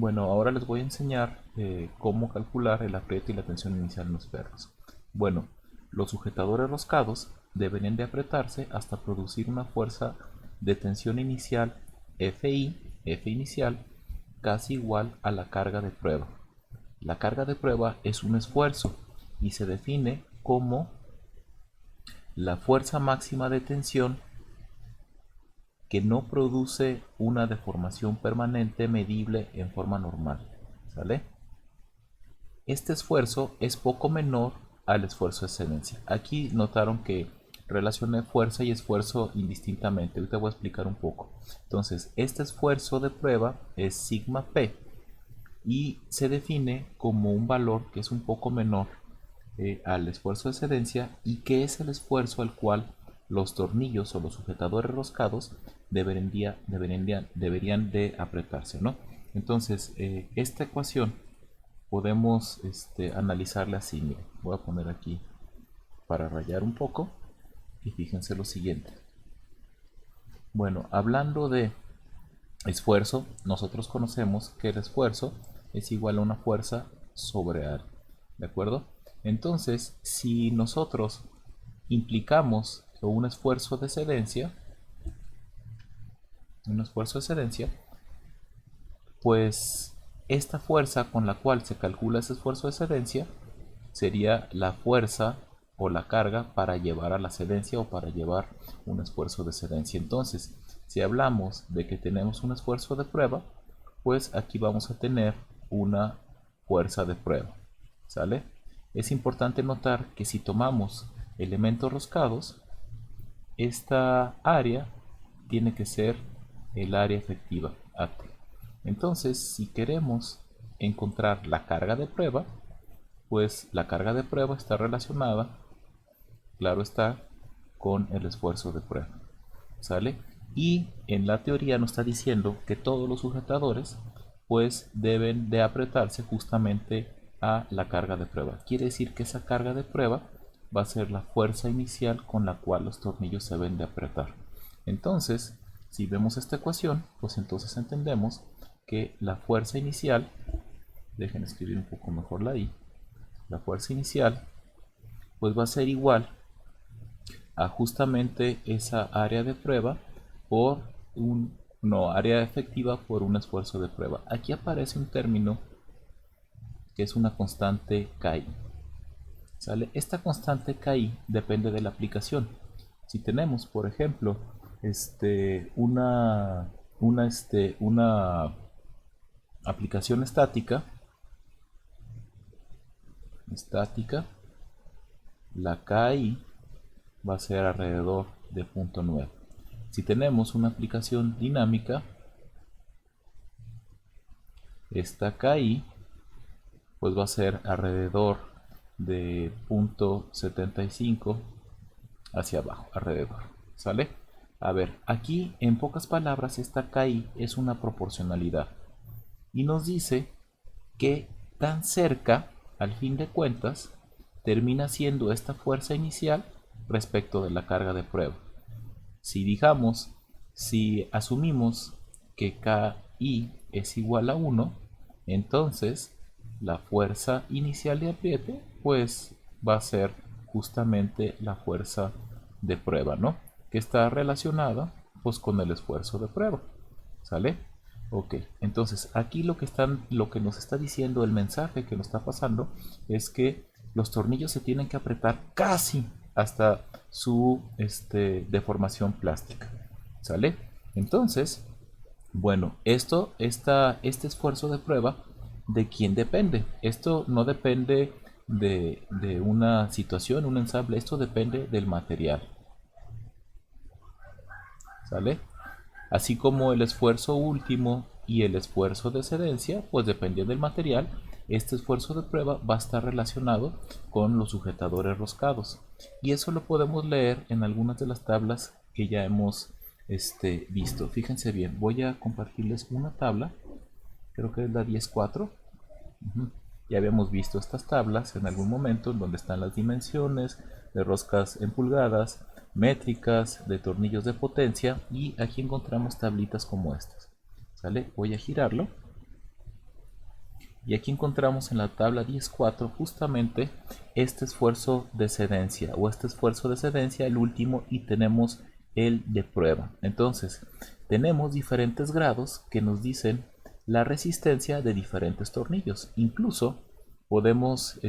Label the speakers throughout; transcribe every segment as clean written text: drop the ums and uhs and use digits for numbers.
Speaker 1: Bueno, ahora les voy a enseñar cómo calcular el apriete y la tensión inicial en los perros. Bueno, los sujetadores roscados deberían de apretarse hasta producir una fuerza de tensión inicial F inicial, casi igual a la carga de prueba. La carga de prueba es un esfuerzo y se define como la fuerza máxima de tensión que no produce una deformación permanente medible en forma normal. ¿Sale? Este esfuerzo es poco menor al esfuerzo de excelencia. Aquí notaron que relacioné fuerza y esfuerzo indistintamente. Ahorita voy a explicar un poco. Entonces, este esfuerzo de prueba es sigma P y se define como un valor que es un poco menor al esfuerzo de excedencia y que es el esfuerzo al cual los tornillos o los sujetadores roscados deberían de apretarse, ¿no? Entonces, esta ecuación podemos analizarla así. Miren, voy a poner aquí para rayar un poco y fíjense lo siguiente. Bueno, hablando de esfuerzo, nosotros conocemos que el esfuerzo es igual a una fuerza sobre área, ¿de acuerdo? Entonces, si nosotros implicamos un esfuerzo de excedencia, pues esta fuerza con la cual se calcula ese esfuerzo de excedencia sería la fuerza o la carga para llevar a la excedencia o para llevar un esfuerzo de excedencia. Entonces, si hablamos de que tenemos un esfuerzo de prueba, pues aquí vamos a tener una fuerza de prueba. ¿Sale? Es importante notar que si tomamos elementos roscados, esta área tiene que ser el área efectiva, AT. Entonces, si queremos encontrar la carga de prueba, pues la carga de prueba está relacionada, claro está, con el esfuerzo de prueba. ¿Sale? Y en la teoría nos está diciendo que todos los sujetadores pues deben de apretarse justamente a la carga de prueba. Quiere decir que esa carga de prueba va a ser la fuerza inicial con la cual los tornillos se deben de apretar. Entonces, si vemos esta ecuación, pues entonces entendemos que la fuerza inicial, dejen escribir un poco mejor la fuerza inicial pues va a ser igual a justamente esa área de prueba por área efectiva por un esfuerzo de prueba. Aquí aparece un término que es una constante KI. ¿Sale? Esta constante KI depende de la aplicación. Si tenemos, por ejemplo, una aplicación estática, la KI va a ser alrededor de 0.9. Si tenemos una aplicación dinámica, esta KI pues va a ser alrededor de 0.75 hacia abajo, alrededor. ¿Sale? A ver, aquí en pocas palabras esta KI es una proporcionalidad y nos dice que tan cerca, al fin de cuentas, termina siendo esta fuerza inicial respecto de la carga de prueba. Si asumimos que KI es igual a 1, entonces la fuerza inicial de apriete pues va a ser justamente la fuerza de prueba, ¿no? Que está relacionada pues con el esfuerzo de prueba. ¿Sale? Ok, entonces aquí lo que nos está diciendo el mensaje que nos está pasando es que los tornillos se tienen que apretar casi hasta su deformación plástica. ¿Sale? Entonces, bueno, este esfuerzo de prueba, ¿de quién depende? Esto no depende de una situación, un ensamble, esto depende del material. ¿Sale? Así como el esfuerzo último y el esfuerzo de excedencia, pues dependiendo del material, este esfuerzo de prueba va a estar relacionado con los sujetadores roscados. Y eso lo podemos leer en algunas de las tablas que ya hemos visto. Fíjense bien, voy a compartirles una tabla, creo que es la 10.4. Ya habíamos visto estas tablas en algún momento en donde están las dimensiones de roscas en pulgadas, métricas, de tornillos de potencia y aquí encontramos tablitas como estas. ¿Sale? Voy a girarlo Y aquí encontramos en la tabla 10.4 justamente este esfuerzo de cedencia o este esfuerzo de cedencia, el último, y tenemos el de prueba. Entonces, tenemos diferentes grados que nos dicen la resistencia de diferentes tornillos. Incluso podemos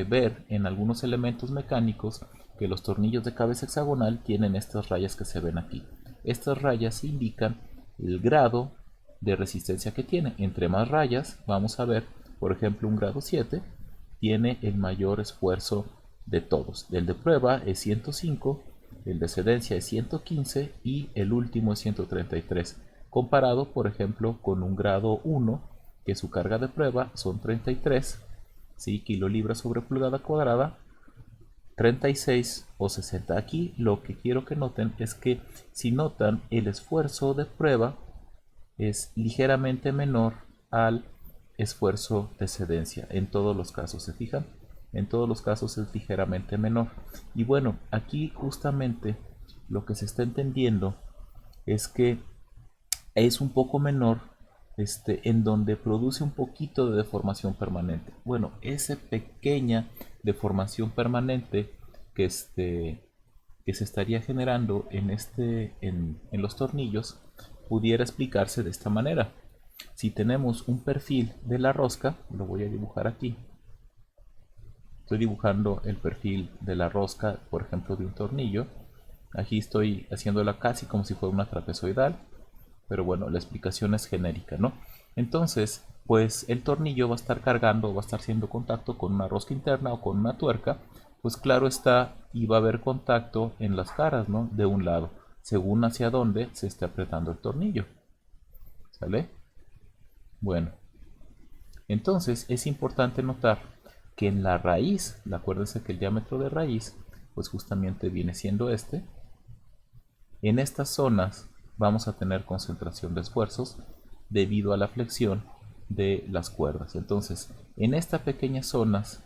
Speaker 1: ver en algunos elementos mecánicos que los tornillos de cabeza hexagonal tienen estas rayas que se ven aquí. Estas rayas indican el grado de resistencia que tiene. Entre más rayas, vamos a ver, por ejemplo, un grado 7 tiene el mayor esfuerzo de todos. El de prueba es 105, el de cedencia es 115 y el último es 133. Comparado, por ejemplo, con un grado 1, que su carga de prueba son 33, ¿sí? kilolibras sobre pulgada cuadrada, 36 o 60. Aquí lo que quiero que noten es que si notan, el esfuerzo de prueba es ligeramente menor al esfuerzo de cedencia. En todos los casos, ¿se fijan? En todos los casos es ligeramente menor. Y bueno, aquí justamente lo que se está entendiendo es que es un poco menor en donde produce un poquito de deformación permanente. Bueno, esa pequeña deformación permanente que, que se estaría generando en los tornillos pudiera explicarse de esta manera. Si tenemos un perfil de la rosca, lo voy a dibujar aquí. Estoy dibujando el perfil de la rosca, por ejemplo, de un tornillo. Aquí estoy haciéndola casi como si fuera una trapezoidal, pero bueno, la explicación es genérica, ¿no? Entonces, pues el tornillo va a estar cargando, va a estar haciendo contacto con una rosca interna o con una tuerca, pues claro está, y va a haber contacto en las caras, ¿no? De un lado, según hacia dónde se esté apretando el tornillo. ¿Sale? Bueno, entonces es importante notar que en la raíz, acuérdense que el diámetro de raíz, pues justamente viene siendo este. En estas zonas vamos a tener concentración de esfuerzos debido a la flexión de las cuerdas. Entonces, en estas pequeñas zonas,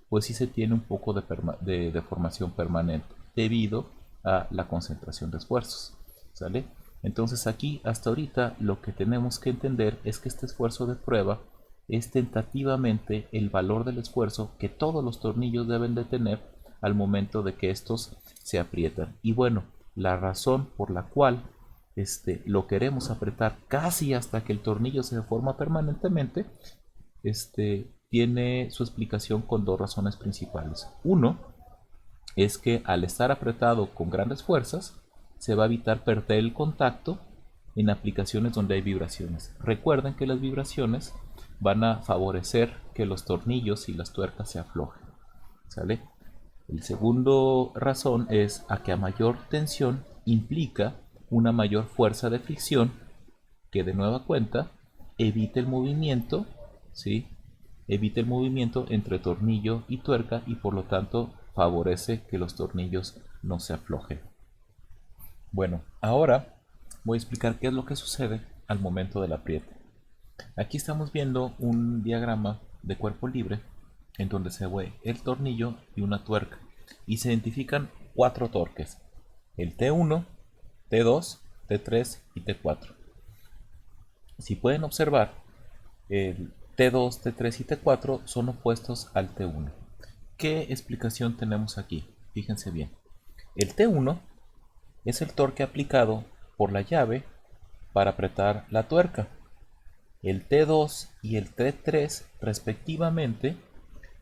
Speaker 1: pues sí se tiene un poco de deformación permanente debido a la concentración de esfuerzos. ¿Sale? Entonces aquí hasta ahorita lo que tenemos que entender es que este esfuerzo de prueba es tentativamente el valor del esfuerzo que todos los tornillos deben de tener al momento de que estos se aprietan. Y bueno, la razón por la cual lo queremos apretar casi hasta que el tornillo se deforma permanentemente, tiene su explicación con dos razones principales. Uno es que al estar apretado con grandes fuerzas, se va a evitar perder el contacto en aplicaciones donde hay vibraciones. Recuerden que las vibraciones van a favorecer que los tornillos y las tuercas se aflojen. ¿Sale? El segundo razón es a que a mayor tensión implica una mayor fuerza de fricción que de nueva cuenta evite el movimiento, ¿sí? Evite el movimiento entre tornillo y tuerca y por lo tanto favorece que los tornillos no se aflojen. Bueno, ahora voy a explicar qué es lo que sucede al momento del apriete. Aquí estamos viendo un diagrama de cuerpo libre en donde se ve el tornillo y una tuerca y se identifican cuatro torques: el T1, T2, T3 y T4. Si pueden observar, el T2, T3 y T4 son opuestos al T1. ¿Qué explicación tenemos aquí? Fíjense bien. El T1 es el torque aplicado por la llave para apretar la tuerca. El T2 y el T3 respectivamente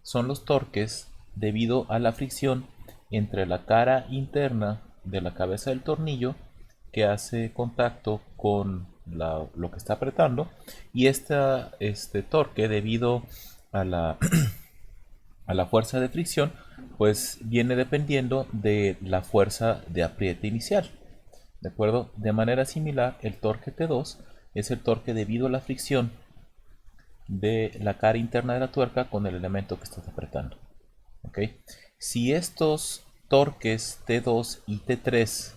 Speaker 1: son los torques debido a la fricción entre la cara interna de la cabeza del tornillo que hace contacto con lo que está apretando, y este torque debido a a la fuerza de fricción pues viene dependiendo de la fuerza de apriete inicial. ¿De acuerdo? De manera similar, el torque T2 es el torque debido a la fricción de la cara interna de la tuerca con el elemento que estás apretando. ¿Ok? Si estos torques T2 y T3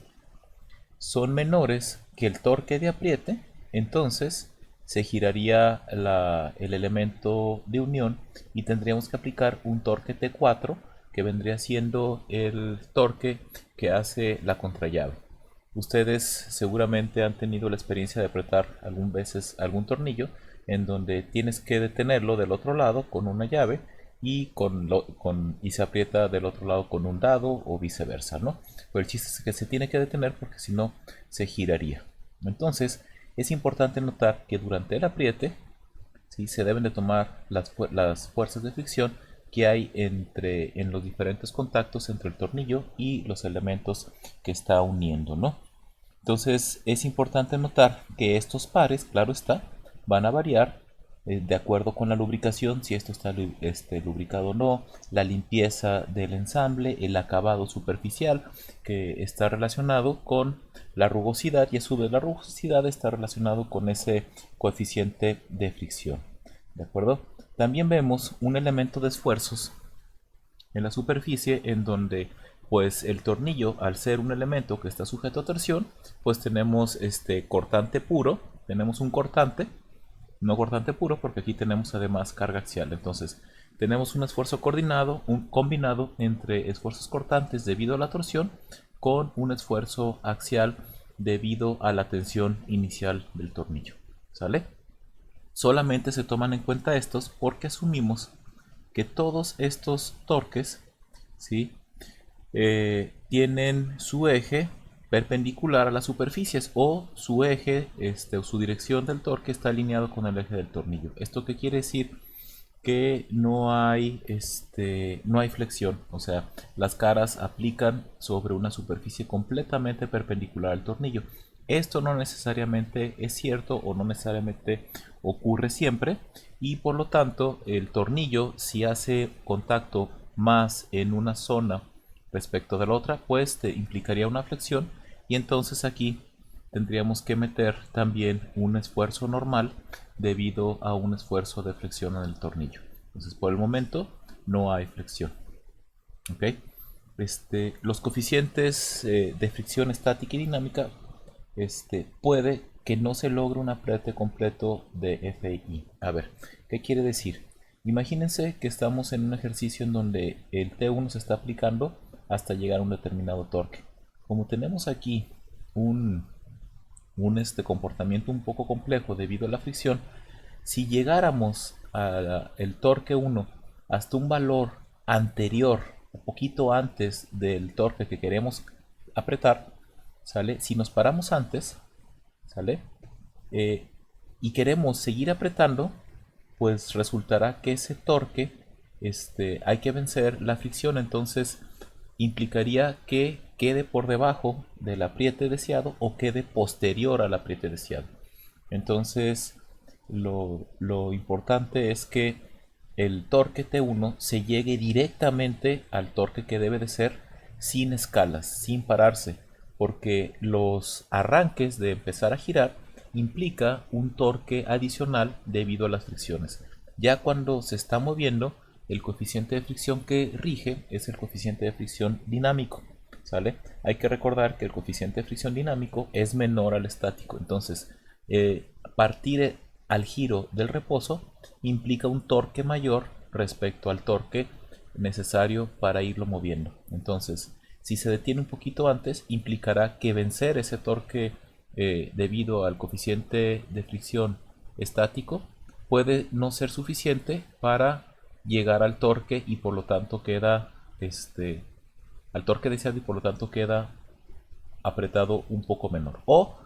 Speaker 1: son menores que el torque de apriete, entonces se giraría el elemento de unión y tendríamos que aplicar un torque T4 que vendría siendo el torque que hace la contrallave. Ustedes seguramente han tenido la experiencia de apretar algún veces algún tornillo en donde tienes que detenerlo del otro lado con una llave y se aprieta del otro lado con un dado o viceversa, ¿no? Pero el chiste es que se tiene que detener porque si no se giraría. Entonces es importante notar que durante el apriete, ¿sí?, se deben de tomar las fuerzas de fricción que hay en los diferentes contactos entre el tornillo y los elementos que está uniendo, ¿no? Entonces es importante notar que estos pares, claro está, van a variar de acuerdo con la lubricación, si esto está lubricado o no, la limpieza del ensamble, el acabado superficial que está relacionado con la rugosidad, y a su vez la rugosidad está relacionado con ese coeficiente de fricción. ¿De acuerdo? También vemos un elemento de esfuerzos en la superficie en donde pues el tornillo, al ser un elemento que está sujeto a torsión, pues tenemos este cortante puro, tenemos un cortante, no cortante puro porque aquí tenemos además carga axial. Entonces tenemos un esfuerzo coordinado, un combinado entre esfuerzos cortantes debido a la torsión con un esfuerzo axial debido a la tensión inicial del tornillo. ¿Sale? Solamente se toman en cuenta estos porque asumimos que todos estos torques, ¿sí?, tienen su eje perpendicular a las superficies, o su eje o su dirección del torque está alineado con el eje del tornillo. ¿Esto qué quiere decir? Que no hay flexión, o sea, las caras aplican sobre una superficie completamente perpendicular al tornillo. Esto no necesariamente es cierto o no necesariamente ocurre siempre, y por lo tanto el tornillo, si hace contacto más en una zona respecto de la otra, pues te implicaría una flexión, y entonces aquí tendríamos que meter también un esfuerzo normal debido a un esfuerzo de flexión en el tornillo. Entonces por el momento no hay flexión. ¿Ok? Los coeficientes de fricción estática y dinámica, puede que no se logre un apriete completo de FI. A ver, ¿qué quiere decir? Imagínense que estamos en un ejercicio en donde el T1 se está aplicando hasta llegar a un determinado torque. Como tenemos aquí un comportamiento un poco complejo debido a la fricción, si llegáramos al torque 1 hasta un valor anterior, un poquito antes del torque que queremos apretar, ¿sale? Si nos paramos antes, ¿sale? Eh, y queremos seguir apretando, pues resultará que ese torque, hay que vencer la fricción. Entonces implicaría que quede por debajo del apriete deseado o quede posterior al apriete deseado. Entonces lo importante es que el torque T1 se llegue directamente al torque que debe de ser, sin escalas, sin pararse, porque los arranques de empezar a girar implica un torque adicional debido a las fricciones. Ya cuando se está moviendo, el coeficiente de fricción que rige es el coeficiente de fricción dinámico, ¿sale? Hay que recordar que el coeficiente de fricción dinámico es menor al estático. Entonces partir al giro del reposo implica un torque mayor respecto al torque necesario para irlo moviendo. Entonces, si se detiene un poquito antes, implicará que vencer ese torque debido al coeficiente de fricción estático puede no ser suficiente para llegar al torque, y por lo tanto queda al torque deseado, y por lo tanto queda apretado un poco menor. O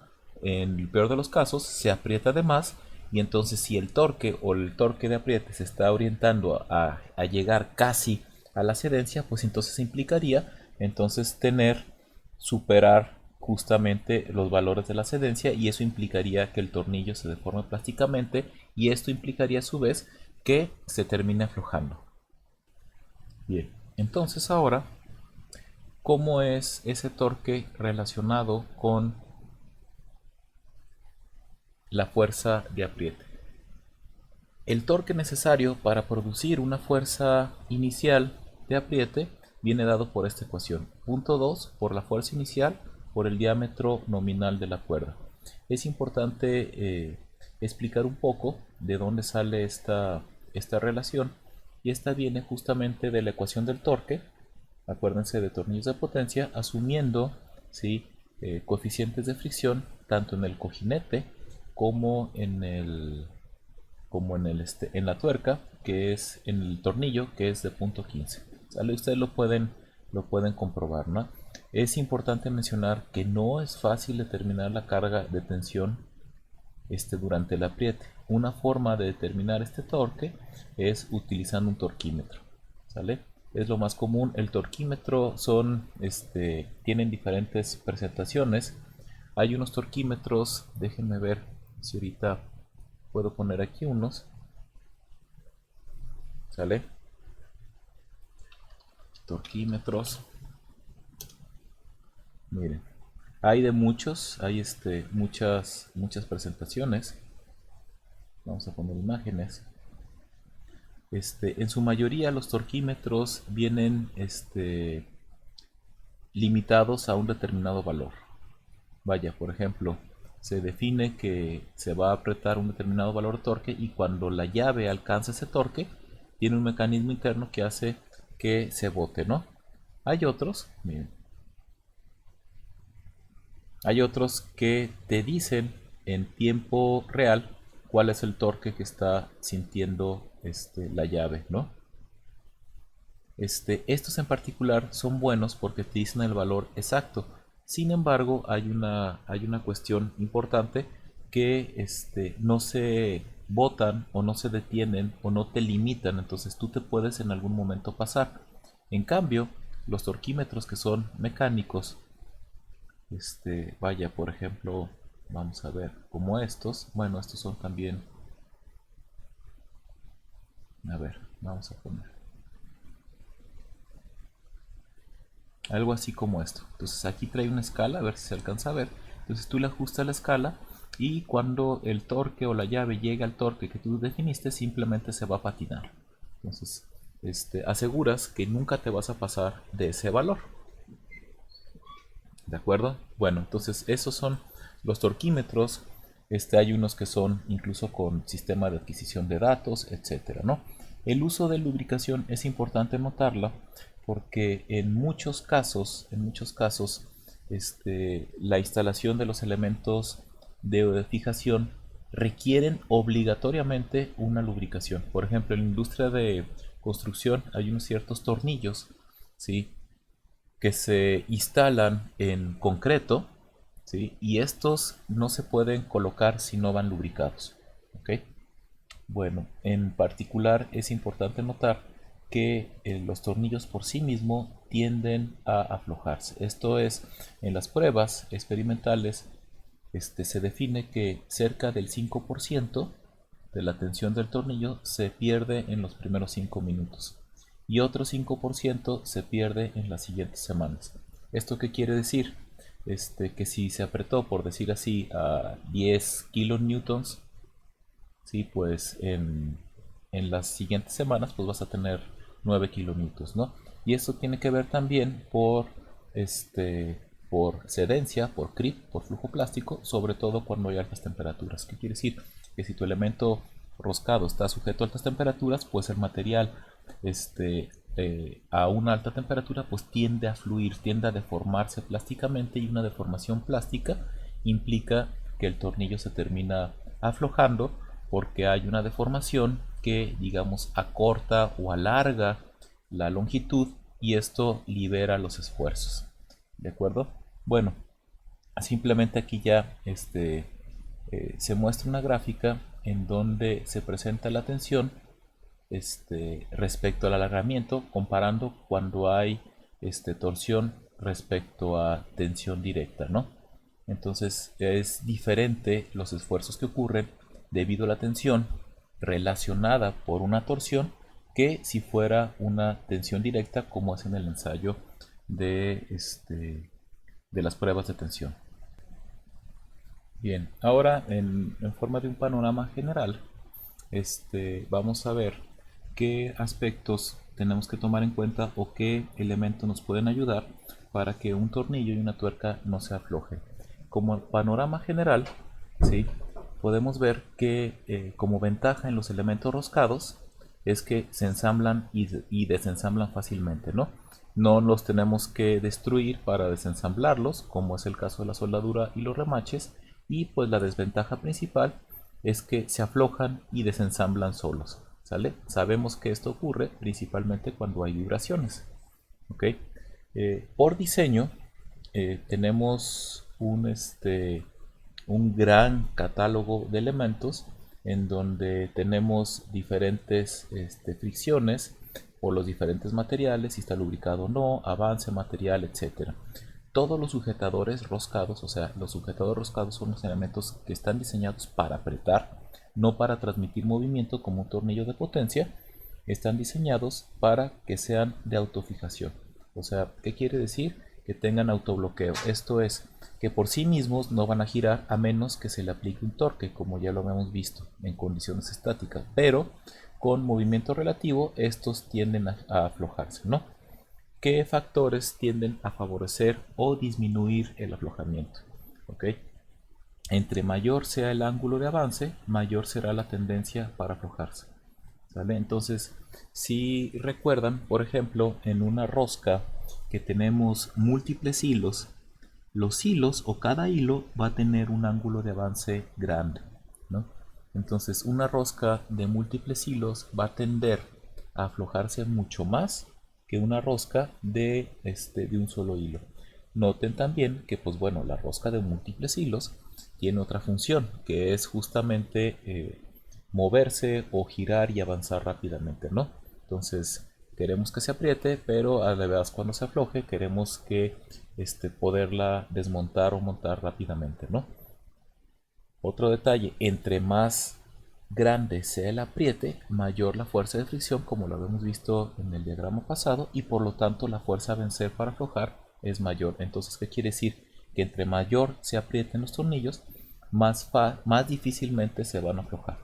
Speaker 1: en el peor de los casos se aprieta de más, y entonces si el torque o el torque de apriete se está orientando a llegar casi a la cedencia, pues entonces implicaría entonces superar justamente los valores de la cedencia, y eso implicaría que el tornillo se deforme plásticamente, y esto implicaría a su vez que se termine aflojando. Bien, entonces ahora, ¿cómo es ese torque relacionado con la fuerza de apriete? El torque necesario para producir una fuerza inicial de apriete viene dado por esta ecuación: punto 2 por la fuerza inicial por el diámetro nominal de la cuerda. Es importante explicar un poco de dónde sale esta relación, y esta viene justamente de la ecuación del torque. Acuérdense de tornillos de potencia, asumiendo, ¿sí?, coeficientes de fricción tanto en el cojinete como en la tuerca, que es en el tornillo, que es de punto 15. ¿Sale? Ustedes lo pueden comprobar, ¿no? Es importante mencionar que no es fácil determinar la carga de tensión durante el apriete. Una forma de determinar este torque es utilizando un torquímetro, ¿sale? Es lo más común. El torquímetro tienen diferentes presentaciones. Hay unos torquímetros, déjenme ver si ahorita puedo poner aquí unos, ¿sale? Torquímetros, miren, hay de muchos, hay muchas presentaciones. Vamos a poner imágenes. En su mayoría los torquímetros vienen limitados a un determinado valor. Vaya, por ejemplo, se define que se va a apretar un determinado valor de torque y cuando la llave alcanza ese torque, tiene un mecanismo interno que hace que se bote, ¿no? Hay otros, miren, hay otros que te dicen en tiempo real cuál es el torque que está sintiendo la llave, ¿no? Estos en particular son buenos porque te dicen el valor exacto. Sin embargo, hay una cuestión importante que no se botan o no se detienen o no te limitan, entonces tú te puedes en algún momento pasar. En cambio, los torquímetros que son mecánicos, vaya, por ejemplo, vamos a ver como estos. Bueno, estos son también, a ver, vamos a poner algo así como esto. Entonces aquí trae una escala, a ver si se alcanza a ver. Entonces tú le ajustas la escala y cuando el torque o la llave llega al torque que tú definiste, simplemente se va a patinar. Entonces aseguras que nunca te vas a pasar de ese valor. ¿De acuerdo? Bueno, entonces esos son los torquímetros. Hay unos que son incluso con sistema de adquisición de datos, etcétera, ¿no? El uso de lubricación es importante notarla porque en muchos casos, la instalación de los elementos de fijación requieren obligatoriamente una lubricación. Por ejemplo, en la industria de construcción hay unos ciertos tornillos, ¿sí?, que se instalan en concreto, ¿sí?, y estos no se pueden colocar si no van lubricados. ¿Ok? Bueno, en particular es importante notar que los tornillos por sí mismos tienden a aflojarse. Esto es, en las pruebas experimentales se define que cerca del 5% de la tensión del tornillo se pierde en los primeros 5 minutos y otro 5% se pierde en las siguientes semanas. ¿Esto qué quiere decir? Que si se apretó, por decir así, a 10 kilonewtons, ¿sí?, pues en las siguientes semanas pues vas a tener 9 kilonewtons, ¿no? Y esto tiene que ver también por sedencia, por creep, por flujo plástico, sobre todo cuando hay altas temperaturas. ¿Qué quiere decir? Que si tu elemento roscado está sujeto a altas temperaturas, pues el material a una alta temperatura pues tiende a fluir, tiende a deformarse plásticamente, y una deformación plástica implica que el tornillo se termina aflojando porque hay una deformación que, digamos, acorta o alarga la longitud y esto libera los esfuerzos. ¿De acuerdo? Bueno, simplemente aquí ya se muestra una gráfica en donde se presenta la tensión respecto al alargamiento, comparando cuando hay torsión respecto a tensión directa, ¿no? Entonces es diferente los esfuerzos que ocurren debido a la tensión relacionada por una torsión que si fuera una tensión directa, como es en el ensayo de las pruebas de tensión. Bien, ahora en forma de un panorama general, vamos a ver qué aspectos tenemos que tomar en cuenta o qué elementos nos pueden ayudar para que un tornillo y una tuerca no se aflojen. Como panorama general, ¿sí?, podemos ver que como ventaja en los elementos roscados es que se ensamblan y desensamblan fácilmente, ¿no? No los tenemos que destruir para desensamblarlos, como es el caso de la soldadura y los remaches. Y pues la desventaja principal es que se aflojan y desensamblan solos, ¿sale? Sabemos que esto ocurre principalmente cuando hay vibraciones, ¿ok? Por diseño tenemos un gran catálogo de elementos en donde tenemos diferentes fricciones por los diferentes materiales, si está lubricado o no, avance material, etcétera. Todos los sujetadores roscados, o sea, los sujetadores roscados son los elementos que están diseñados para apretar, no para transmitir movimiento como un tornillo de potencia. Están diseñados para que sean de autofijación. O sea, ¿qué quiere decir? Que tengan autobloqueo. Esto es, que por sí mismos no van a girar a menos que se le aplique un torque, como ya lo habíamos visto en condiciones estáticas. Pero con movimiento relativo estos tienden a aflojarse, ¿no? ¿Qué factores tienden a favorecer o disminuir el aflojamiento? ¿Ok? Entre mayor sea el ángulo de avance, mayor será la tendencia para aflojarse. ¿Sale? Entonces, si recuerdan, por ejemplo, en una rosca que tenemos múltiples hilos, los hilos o cada hilo va a tener un ángulo de avance grande, ¿no? Entonces, una rosca de múltiples hilos va a tender a aflojarse mucho más que una rosca de un solo hilo. Noten también que, pues bueno, la rosca de múltiples hilos tiene otra función, que es justamente moverse o girar y avanzar rápidamente, ¿no? Entonces, queremos que se apriete, pero a la vez cuando se afloje queremos que poderla desmontar o montar rápidamente, ¿no? Otro detalle, entre más grande sea el apriete, mayor la fuerza de fricción, como lo habíamos visto en el diagrama pasado, y por lo tanto la fuerza a vencer para aflojar es mayor. Entonces, ¿qué quiere decir? Que entre mayor se aprieten los tornillos, más difícilmente se van a aflojar,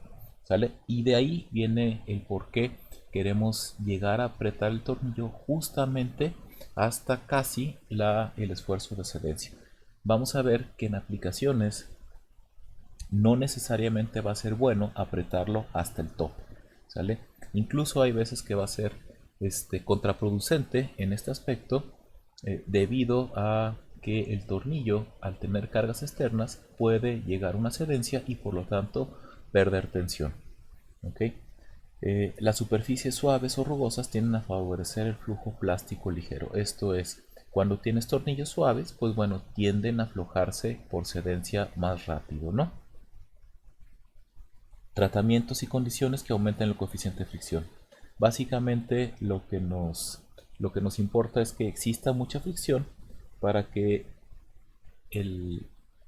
Speaker 1: ¿sale? Y de ahí viene el por qué queremos llegar a apretar el tornillo justamente hasta casi el esfuerzo de cedencia. Vamos a ver que en aplicaciones no necesariamente va a ser bueno apretarlo hasta el tope, ¿sale? Incluso hay veces que va a ser contraproducente en este aspecto, debido a que el tornillo, al tener cargas externas, puede llegar a una cedencia y por lo tanto perder tensión, ¿ok? Las superficies suaves o rugosas tienden a favorecer el flujo plástico ligero. Esto es, cuando tienes tornillos suaves, pues bueno, tienden a aflojarse por cedencia más rápido, ¿no? Tratamientos y condiciones que aumenten el coeficiente de fricción. Básicamente lo que nos importa es que exista mucha fricción para que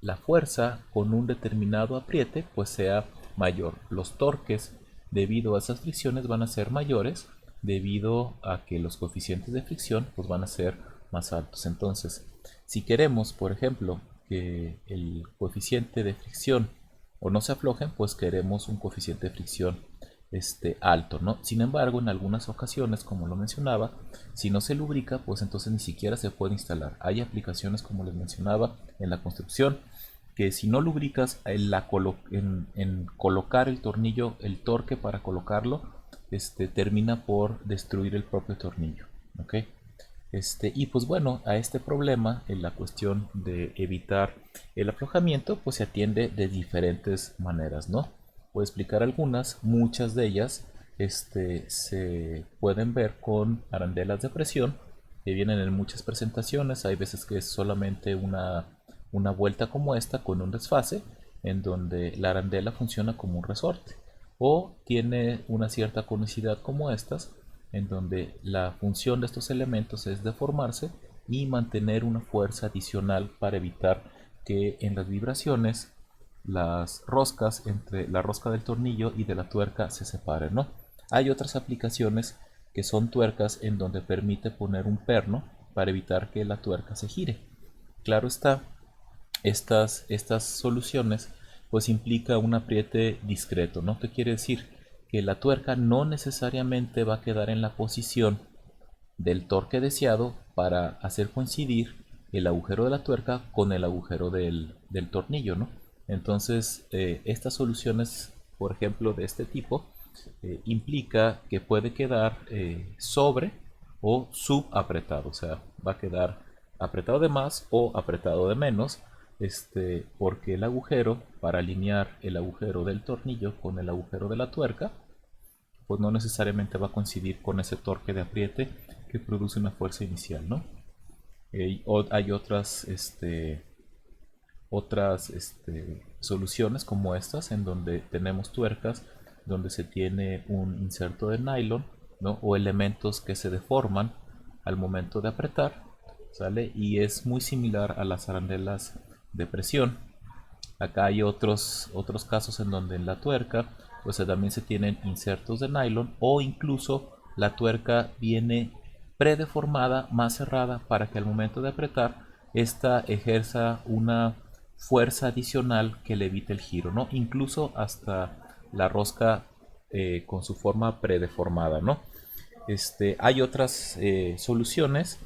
Speaker 1: la fuerza con un determinado apriete pues sea mayor. Los torques debido a esas fricciones van a ser mayores debido a que los coeficientes de fricción pues van a ser más altos. Entonces, si queremos, por ejemplo, que el coeficiente de fricción o no se aflojen, pues queremos un coeficiente de fricción alto, ¿no? Sin embargo, en algunas ocasiones, como lo mencionaba, si no se lubrica, pues entonces ni siquiera se puede instalar. Hay aplicaciones, como les mencionaba, en la construcción, que si no lubricas en colocar el tornillo, el torque para colocarlo, termina por destruir el propio tornillo, ¿ok? Y pues bueno, a este problema, en la cuestión de evitar el aflojamiento, pues se atiende de diferentes maneras, ¿no? Voy a explicar algunas, muchas de ellas se pueden ver con arandelas de presión, que vienen en muchas presentaciones. Hay veces que es solamente una vuelta como esta con un desfase, en donde la arandela funciona como un resorte, o tiene una cierta conicidad como estas, en donde la función de estos elementos es deformarse y mantener una fuerza adicional para evitar que en las vibraciones las roscas entre la rosca del tornillo y de la tuerca se separen, ¿no? Hay otras aplicaciones que son tuercas en donde permite poner un perno para evitar que la tuerca se gire. Claro está, estas soluciones pues implica un apriete discreto, ¿no? ¿Qué quiere decir? Que la tuerca no necesariamente va a quedar en la posición del torque deseado para hacer coincidir el agujero de la tuerca con el agujero del tornillo, ¿no? Entonces, estas soluciones, por ejemplo, de este tipo, implica que puede quedar sobre o subapretado, o sea, va a quedar apretado de más o apretado de menos, porque el agujero, para alinear el agujero del tornillo con el agujero de la tuerca, pues no necesariamente va a coincidir con ese torque de apriete que produce una fuerza inicial, ¿no? Hay otras soluciones como estas en donde tenemos tuercas donde se tiene un inserto de nylon, ¿no? O elementos que se deforman al momento de apretar, ¿sale? Y es muy similar a las arandelas de presión. Acá hay otros casos en donde en la tuerca pues también se tienen insertos de nylon, o incluso la tuerca viene predeformada, más cerrada, para que al momento de apretar esta ejerza una fuerza adicional que le evite el giro, ¿no? Incluso hasta la rosca con su forma predeformada, ¿no? Hay otras soluciones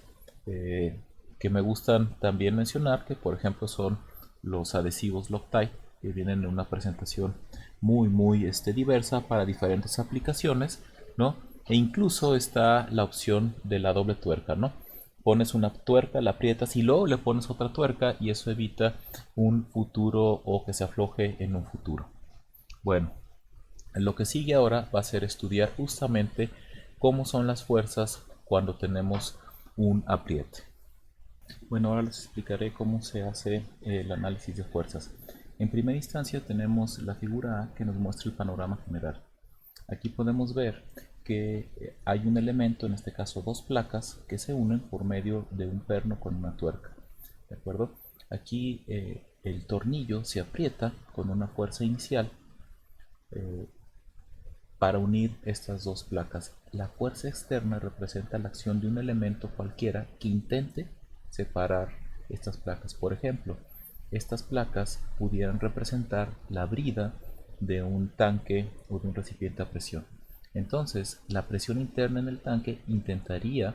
Speaker 1: eh, que me gustan también mencionar, que por ejemplo son los adhesivos Loctite, que vienen en una presentación muy diversa para diferentes aplicaciones, ¿no? E incluso está la opción de la doble tuerca, ¿no? Pones una tuerca, la aprietas y luego le pones otra tuerca, y eso evita un futuro o que se afloje en un futuro. Bueno, lo que sigue ahora va a ser estudiar justamente cómo son las fuerzas cuando tenemos un apriete. Bueno, ahora les explicaré cómo se hace el análisis de fuerzas. En primera instancia tenemos la figura A, que nos muestra el panorama general. Aquí podemos ver que hay un elemento, en este caso dos placas, que se unen por medio de un perno con una tuerca. ¿De acuerdo? Aquí el tornillo se aprieta con una fuerza inicial eh, para unir estas dos placas. La fuerza externa representa la acción de un elemento cualquiera que intente separar estas placas. Por ejemplo, estas placas pudieran representar la brida de un tanque o de un recipiente a presión. Entonces, la presión interna en el tanque intentaría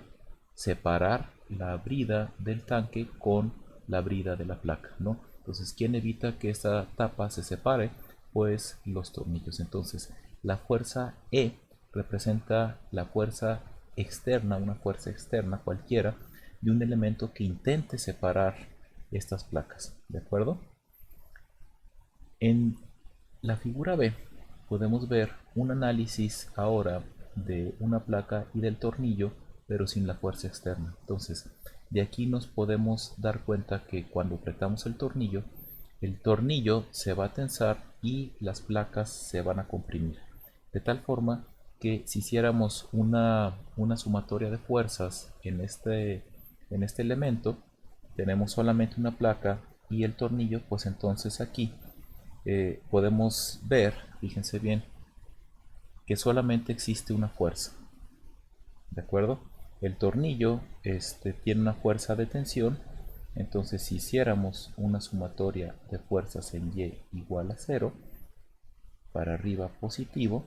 Speaker 1: separar la brida del tanque con la brida de la placa, ¿no? Entonces, ¿quién evita que esta tapa se separe? Pues los tornillos. Entonces, la fuerza E representa la fuerza externa, una fuerza externa cualquiera, de un elemento que intente separar estas placas. ¿De acuerdo? En la figura B podemos ver un análisis ahora de una placa y del tornillo, pero sin la fuerza externa. Entonces, de aquí nos podemos dar cuenta que cuando apretamos el tornillo se va a tensar y las placas se van a comprimir. De tal forma que si hiciéramos una sumatoria de fuerzas en este elemento, tenemos solamente una placa y el tornillo, pues entonces aquí podemos ver, fíjense bien, que solamente existe una fuerza. ¿De acuerdo? El tornillo tiene una fuerza de tensión. Entonces, si hiciéramos una sumatoria de fuerzas en Y igual a 0, para arriba positivo,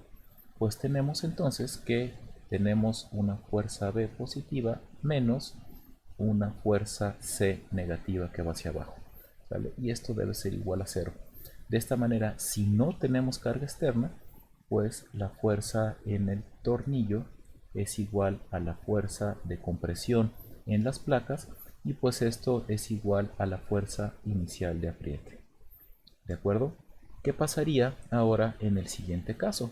Speaker 1: pues tenemos entonces que tenemos una fuerza B positiva menos una fuerza C negativa que va hacia abajo, ¿vale? Y esto debe ser igual a 0. De esta manera, si no tenemos carga externa, pues la fuerza en el tornillo es igual a la fuerza de compresión en las placas, y pues esto es igual a la fuerza inicial de apriete. ¿De acuerdo? ¿Qué pasaría ahora en el siguiente caso?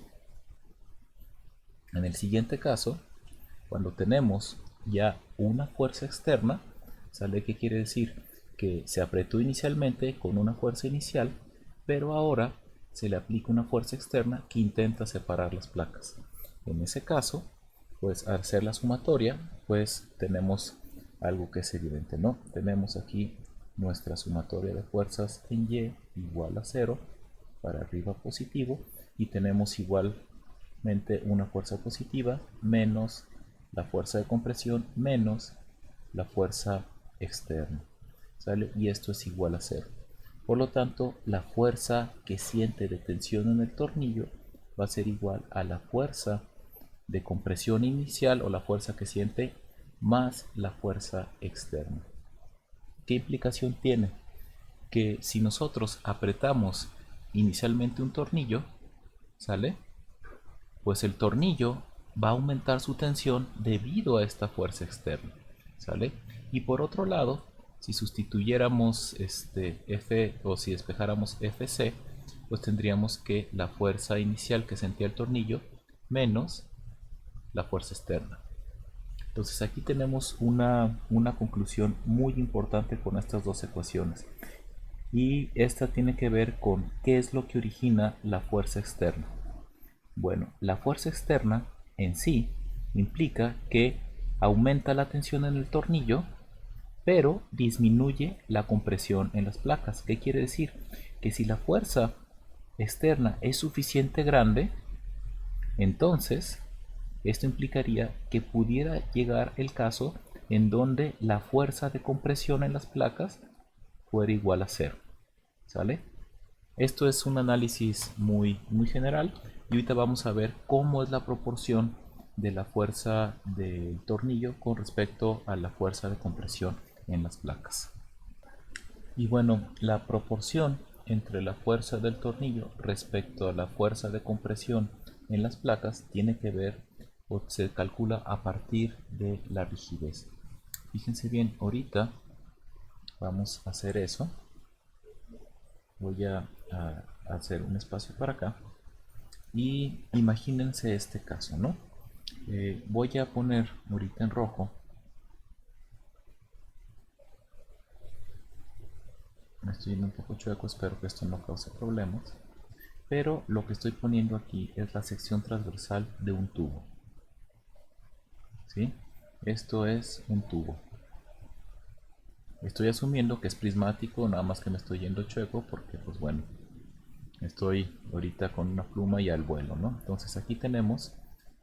Speaker 1: En el siguiente caso, cuando tenemos ya una fuerza externa, ¿sale? ¿Qué quiere decir? Que se apretó inicialmente con una fuerza inicial, pero ahora se le aplica una fuerza externa que intenta separar las placas. En ese caso, pues al hacer la sumatoria, pues tenemos algo que es evidente, ¿no? Tenemos aquí nuestra sumatoria de fuerzas en Y igual a 0, para arriba positivo, y tenemos igualmente una fuerza positiva menos la fuerza de compresión menos la fuerza externa, ¿sale? Y esto es igual a 0. Por lo tanto, la fuerza que siente de tensión en el tornillo va a ser igual a la fuerza de compresión inicial, o la fuerza que siente, más la fuerza externa. ¿Qué implicación tiene? Que si nosotros apretamos inicialmente un tornillo, ¿sale? Pues el tornillo va a aumentar su tensión debido a esta fuerza externa, ¿sale? Y por otro lado, si sustituyéramos F o si despejáramos FC, pues tendríamos que la fuerza inicial que sentía el tornillo menos la fuerza externa. Entonces aquí tenemos una conclusión muy importante con estas dos ecuaciones. Y esta tiene que ver con qué es lo que origina la fuerza externa. Bueno, la fuerza externa en sí implica que aumenta la tensión en el tornillo, pero disminuye la compresión en las placas. ¿Qué quiere decir? Que si la fuerza externa es suficiente grande, entonces esto implicaría que pudiera llegar el caso en donde la fuerza de compresión en las placas fuera igual a cero. ¿Sale? Esto es un análisis muy general y ahorita vamos a ver cómo es la proporción de la fuerza del tornillo con respecto a la fuerza de compresión en las placas. Y bueno, la proporción entre la fuerza del tornillo respecto a la fuerza de compresión en las placas tiene que ver o se calcula a partir de la rigidez. Fíjense bien, ahorita vamos a hacer eso. Voy a hacer un espacio para acá y imagínense este caso, ¿no? Voy a poner ahorita en rojo. Me estoy yendo un poco chueco, espero que esto no cause problemas. Pero lo que estoy poniendo aquí es la sección transversal de un tubo. ¿Sí? Esto es un tubo. Estoy asumiendo que es prismático, nada más que me estoy yendo chueco porque, pues bueno, estoy ahorita con una pluma y al vuelo, ¿no? Entonces aquí tenemos,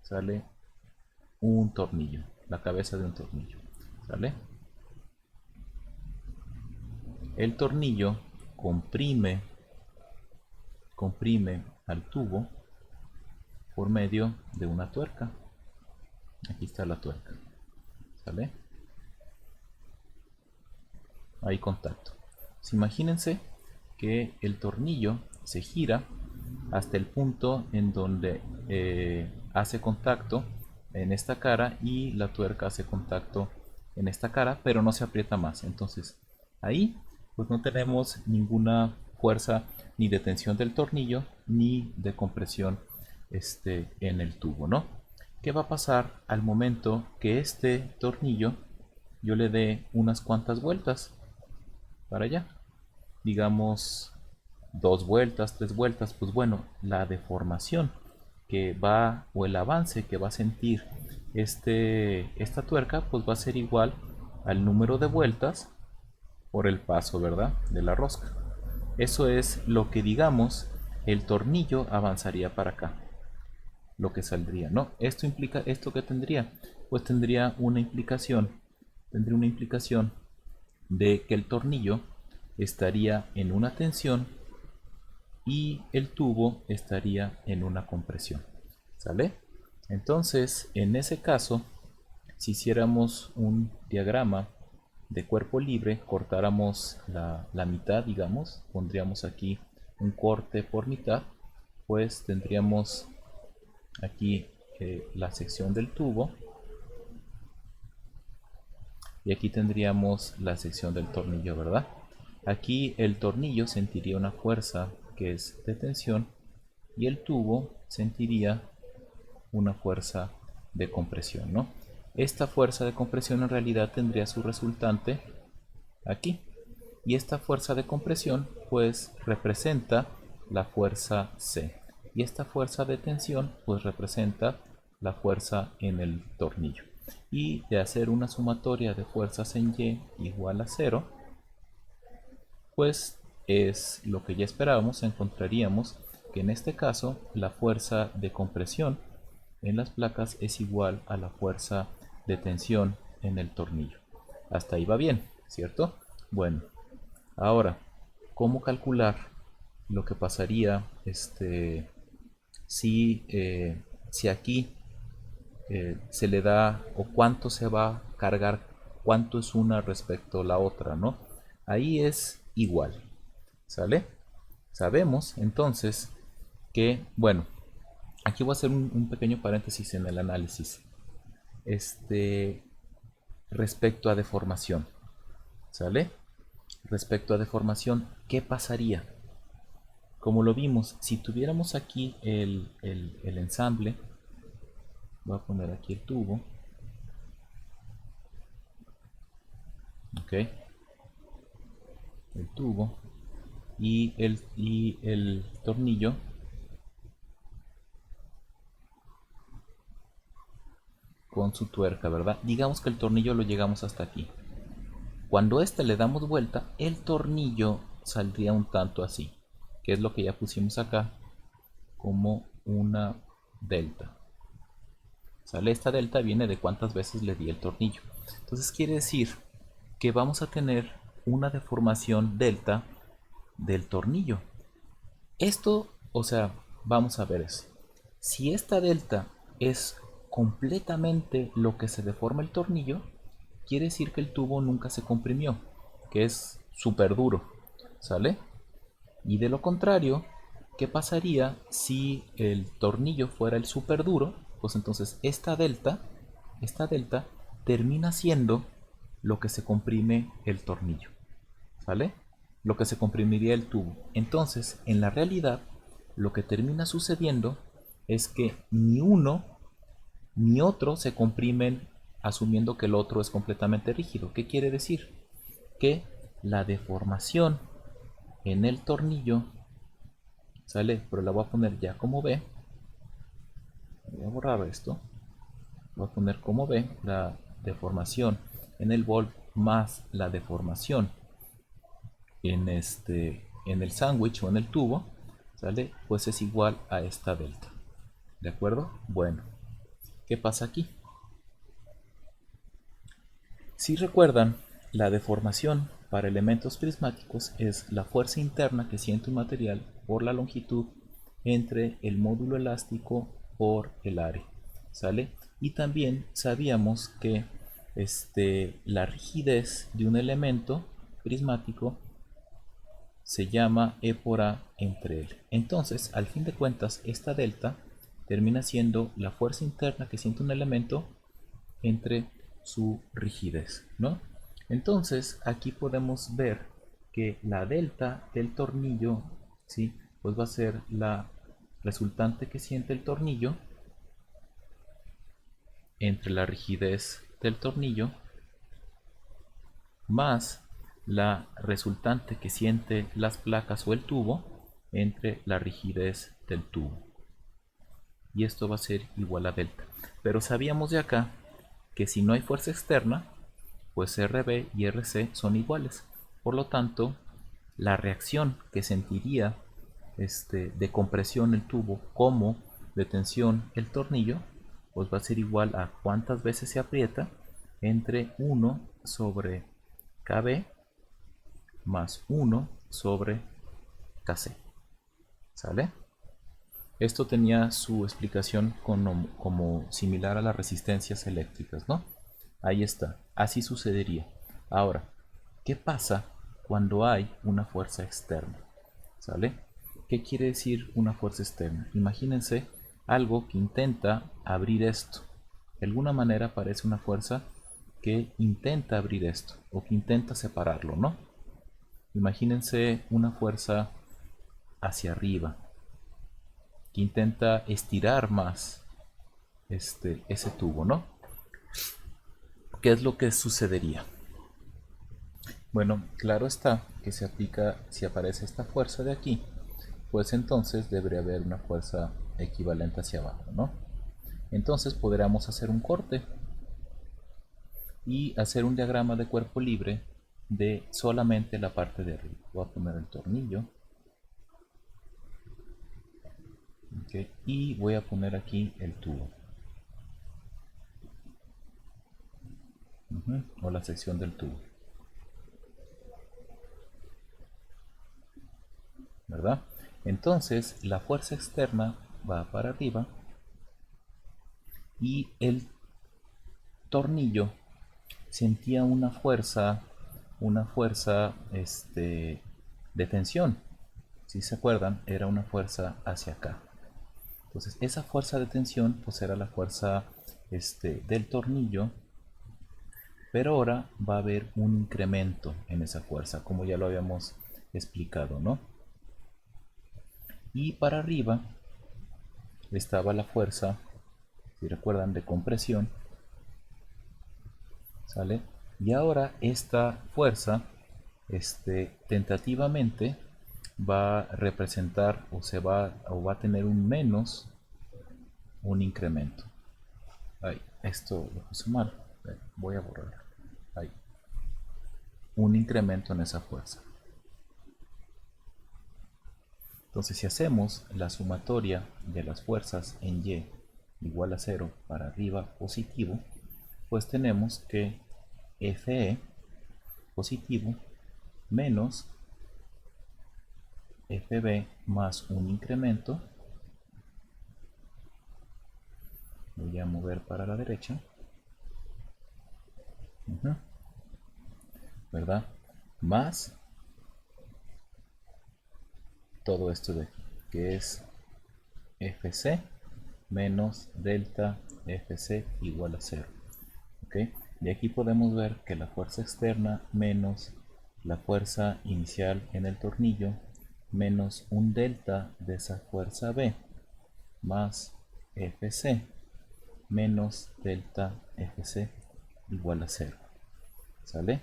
Speaker 1: sale un tornillo, la cabeza de un tornillo, ¿sale? El tornillo comprime al tubo por medio de una tuerca. Aquí está la tuerca, ¿sale? Hay contacto. Pues imagínense que el tornillo se gira hasta el punto en donde hace contacto en esta cara y la tuerca hace contacto en esta cara, pero no se aprieta más. Entonces ahí pues no tenemos ninguna fuerza ni de tensión del tornillo ni de compresión en el tubo, ¿no? ¿Qué va a pasar al momento que este tornillo yo le dé unas cuantas vueltas para allá? Digamos 2 vueltas, 3 vueltas. Pues bueno, la deformación que va o el avance que va a sentir esta tuerca pues va a ser igual al número de vueltas por el paso, ¿verdad?, de la rosca. Eso es lo que, digamos, el tornillo avanzaría para acá, lo que saldría, ¿no? Esto implica, ¿esto qué tendría? Pues tendría una implicación de que el tornillo estaría en una tensión y el tubo estaría en una compresión, ¿sale? Entonces, en ese caso, si hiciéramos un diagrama de cuerpo libre, cortáramos la mitad, digamos, pondríamos aquí un corte por mitad, pues tendríamos aquí la sección del tubo y aquí tendríamos la sección del tornillo, ¿verdad? Aquí el tornillo sentiría una fuerza que es de tensión y el tubo sentiría una fuerza de compresión, ¿no? Esta fuerza de compresión en realidad tendría su resultante aquí, y esta fuerza de compresión pues representa la fuerza C y esta fuerza de tensión pues representa la fuerza en el tornillo. Y de hacer una sumatoria de fuerzas en Y igual a 0, pues es lo que ya esperábamos. Encontraríamos que en este caso la fuerza de compresión en las placas es igual a la fuerza de tensión en el tornillo. Hasta ahí va bien, ¿cierto? Bueno, ahora, ¿cómo calcular lo que pasaría si aquí se le da, o cuánto se va a cargar, cuánto es una respecto a la otra, ¿no? Ahí es igual, ¿sale? Sabemos entonces que, bueno, Aquí voy a hacer un pequeño paréntesis en el análisis. Respecto a deformación, ¿sale? Respecto a deformación, ¿qué pasaría? Como lo vimos, si tuviéramos aquí el ensamble, voy a poner aquí el tubo, ok, el tubo y el tornillo, con su tuerca, ¿verdad? Digamos que el tornillo lo llegamos hasta aquí. Cuando le damos vuelta, el tornillo saldría un tanto así, que es lo que ya pusimos acá como una delta. ¿Sale? Esta delta viene de cuántas veces le di el tornillo. Entonces quiere decir que vamos a tener una deformación delta del tornillo. Esto, o sea, vamos a ver eso. Si esta delta es completamente lo que se deforma el tornillo, quiere decir que el tubo nunca se comprimió, que es súper duro, ¿sale? Y de lo contrario, ¿qué pasaría si el tornillo fuera el súper duro? Pues entonces esta delta termina siendo lo que se comprime el tornillo, ¿sale? Lo que se comprimiría el tubo. Entonces, en la realidad, lo que termina sucediendo es que ni uno ni otro se comprimen asumiendo que el otro es completamente rígido. ¿Qué quiere decir? Que la deformación en el tornillo, ¿sale? Pero la voy a poner ya como B. Voy a borrar esto. Voy a poner como B la deformación en el bol más la deformación en el sándwich o en el tubo, ¿sale? Pues es igual a esta delta. ¿De acuerdo? Bueno, ¿qué pasa aquí? Si recuerdan, la deformación para elementos prismáticos es la fuerza interna que siente un material por la longitud entre el módulo elástico por el área, ¿sale? Y también sabíamos que la rigidez de un elemento prismático se llama E por A entre L. Entonces, al fin de cuentas, esta delta termina siendo la fuerza interna que siente un elemento entre su rigidez, ¿no? Entonces, aquí podemos ver que la delta del tornillo, ¿sí? Pues va a ser la resultante que siente el tornillo entre la rigidez del tornillo más la resultante que siente las placas o el tubo entre la rigidez del tubo. Y esto va a ser igual a delta. Pero sabíamos de acá que si no hay fuerza externa, pues RB y RC son iguales. Por lo tanto, la reacción que sentiría de compresión el tubo como de tensión el tornillo, pues va a ser igual a cuántas veces se aprieta entre 1 sobre KB más 1 sobre KC. ¿Sale? Esto tenía su explicación como similar a las resistencias eléctricas, ¿no? Ahí está, así sucedería. Ahora, ¿qué pasa cuando hay una fuerza externa? ¿Sale? ¿Qué quiere decir una fuerza externa? Imagínense algo que intenta abrir esto. De alguna manera parece una fuerza que intenta abrir esto o que intenta separarlo, ¿no? Imagínense una fuerza hacia arriba que intenta estirar más ese tubo, ¿no? ¿Qué es lo que sucedería? Bueno, claro está que se aplica, si aparece esta fuerza de aquí, pues entonces debería haber una fuerza equivalente hacia abajo, ¿no? Entonces podríamos hacer un corte y hacer un diagrama de cuerpo libre de solamente la parte de arriba. Voy a poner el tornillo, ¿okay? Y voy a poner aquí el tubo, o la sección del tubo, ¿verdad? Entonces la fuerza externa va para arriba y el tornillo sentía una fuerza de tensión. Si se acuerdan, era una fuerza hacia acá. Entonces esa fuerza de tensión pues será la fuerza del tornillo, pero ahora va a haber un incremento en esa fuerza, como ya lo habíamos explicado, ¿no? Y para arriba estaba la fuerza, si recuerdan, de compresión, ¿sale? Y ahora esta fuerza, tentativamente va a representar o va a tener un menos un incremento. Ay, esto lo puse mal. Voy a borrar. Ahí. Un incremento en esa fuerza. Entonces, si hacemos la sumatoria de las fuerzas en Y igual a 0 para arriba positivo, pues tenemos que Fe positivo menos Fb más un incremento. Voy a mover para la derecha. ¿Verdad? Más todo esto de aquí, que es Fc menos delta Fc igual a 0. ¿Ok? Y aquí podemos ver que la fuerza externa menos la fuerza inicial en el tornillo menos un delta de esa fuerza B más Fc menos delta Fc igual a 0. ¿Sale?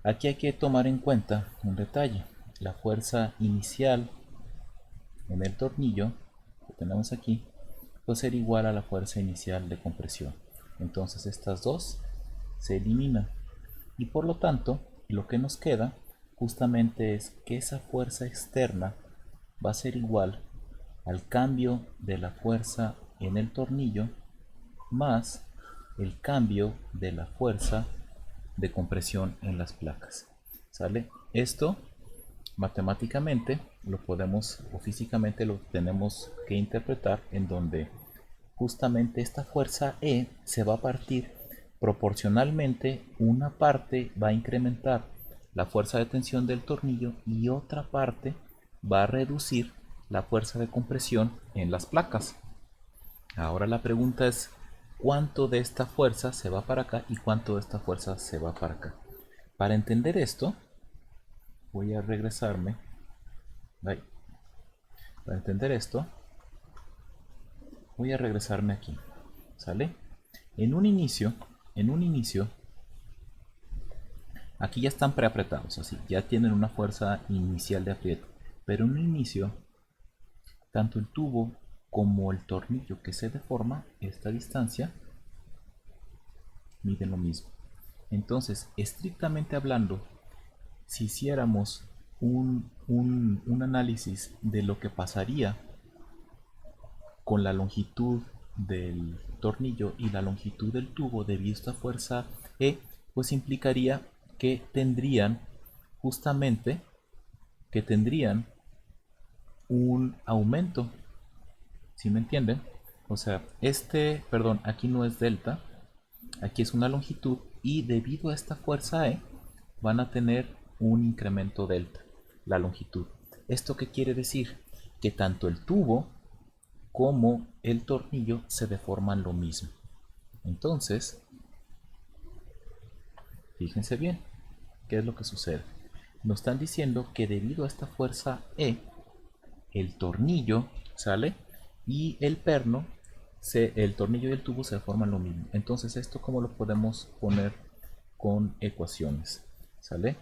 Speaker 1: Aquí hay que tomar en cuenta un detalle. La fuerza inicial en el tornillo que tenemos aquí va a ser igual a la fuerza inicial de compresión. Entonces estas dos se eliminan y por lo tanto lo que nos queda justamente es que esa fuerza externa va a ser igual al cambio de la fuerza en el tornillo más el cambio de la fuerza de compresión en las placas. ¿Sale? Esto matemáticamente lo podemos o físicamente lo tenemos que interpretar en donde justamente esta fuerza E se va a partir proporcionalmente, una parte va a incrementar la fuerza de tensión del tornillo y otra parte va a reducir la fuerza de compresión en las placas. Ahora la pregunta es cuánto de esta fuerza se va para acá y cuánto de esta fuerza se va para acá. Para entender esto voy a regresarme ahí. Para entender esto voy a regresarme aquí, ¿sale? En un inicio, aquí ya están preapretados, así, ya tienen una fuerza inicial de aprieto, pero en un inicio, tanto el tubo como el tornillo que se deforma, esta distancia, miden lo mismo. Entonces, estrictamente hablando, si hiciéramos un análisis de lo que pasaría con la longitud del tornillo y la longitud del tubo debido a esta fuerza E, pues implicaría que tendrían justamente un aumento, ¿sí me entienden? O sea, perdón, aquí no es delta, aquí es una longitud y debido a esta fuerza E van a tener un incremento delta, la longitud. ¿Esto qué quiere decir? Que tanto el tubo como el tornillo se deforman lo mismo. Entonces, fíjense bien, ¿qué es lo que sucede? Nos están diciendo que debido a esta fuerza E, el tornillo sale y el perno, el tornillo y el tubo se deforman lo mismo. Entonces, ¿esto cómo lo podemos poner con ecuaciones? ¿Sale?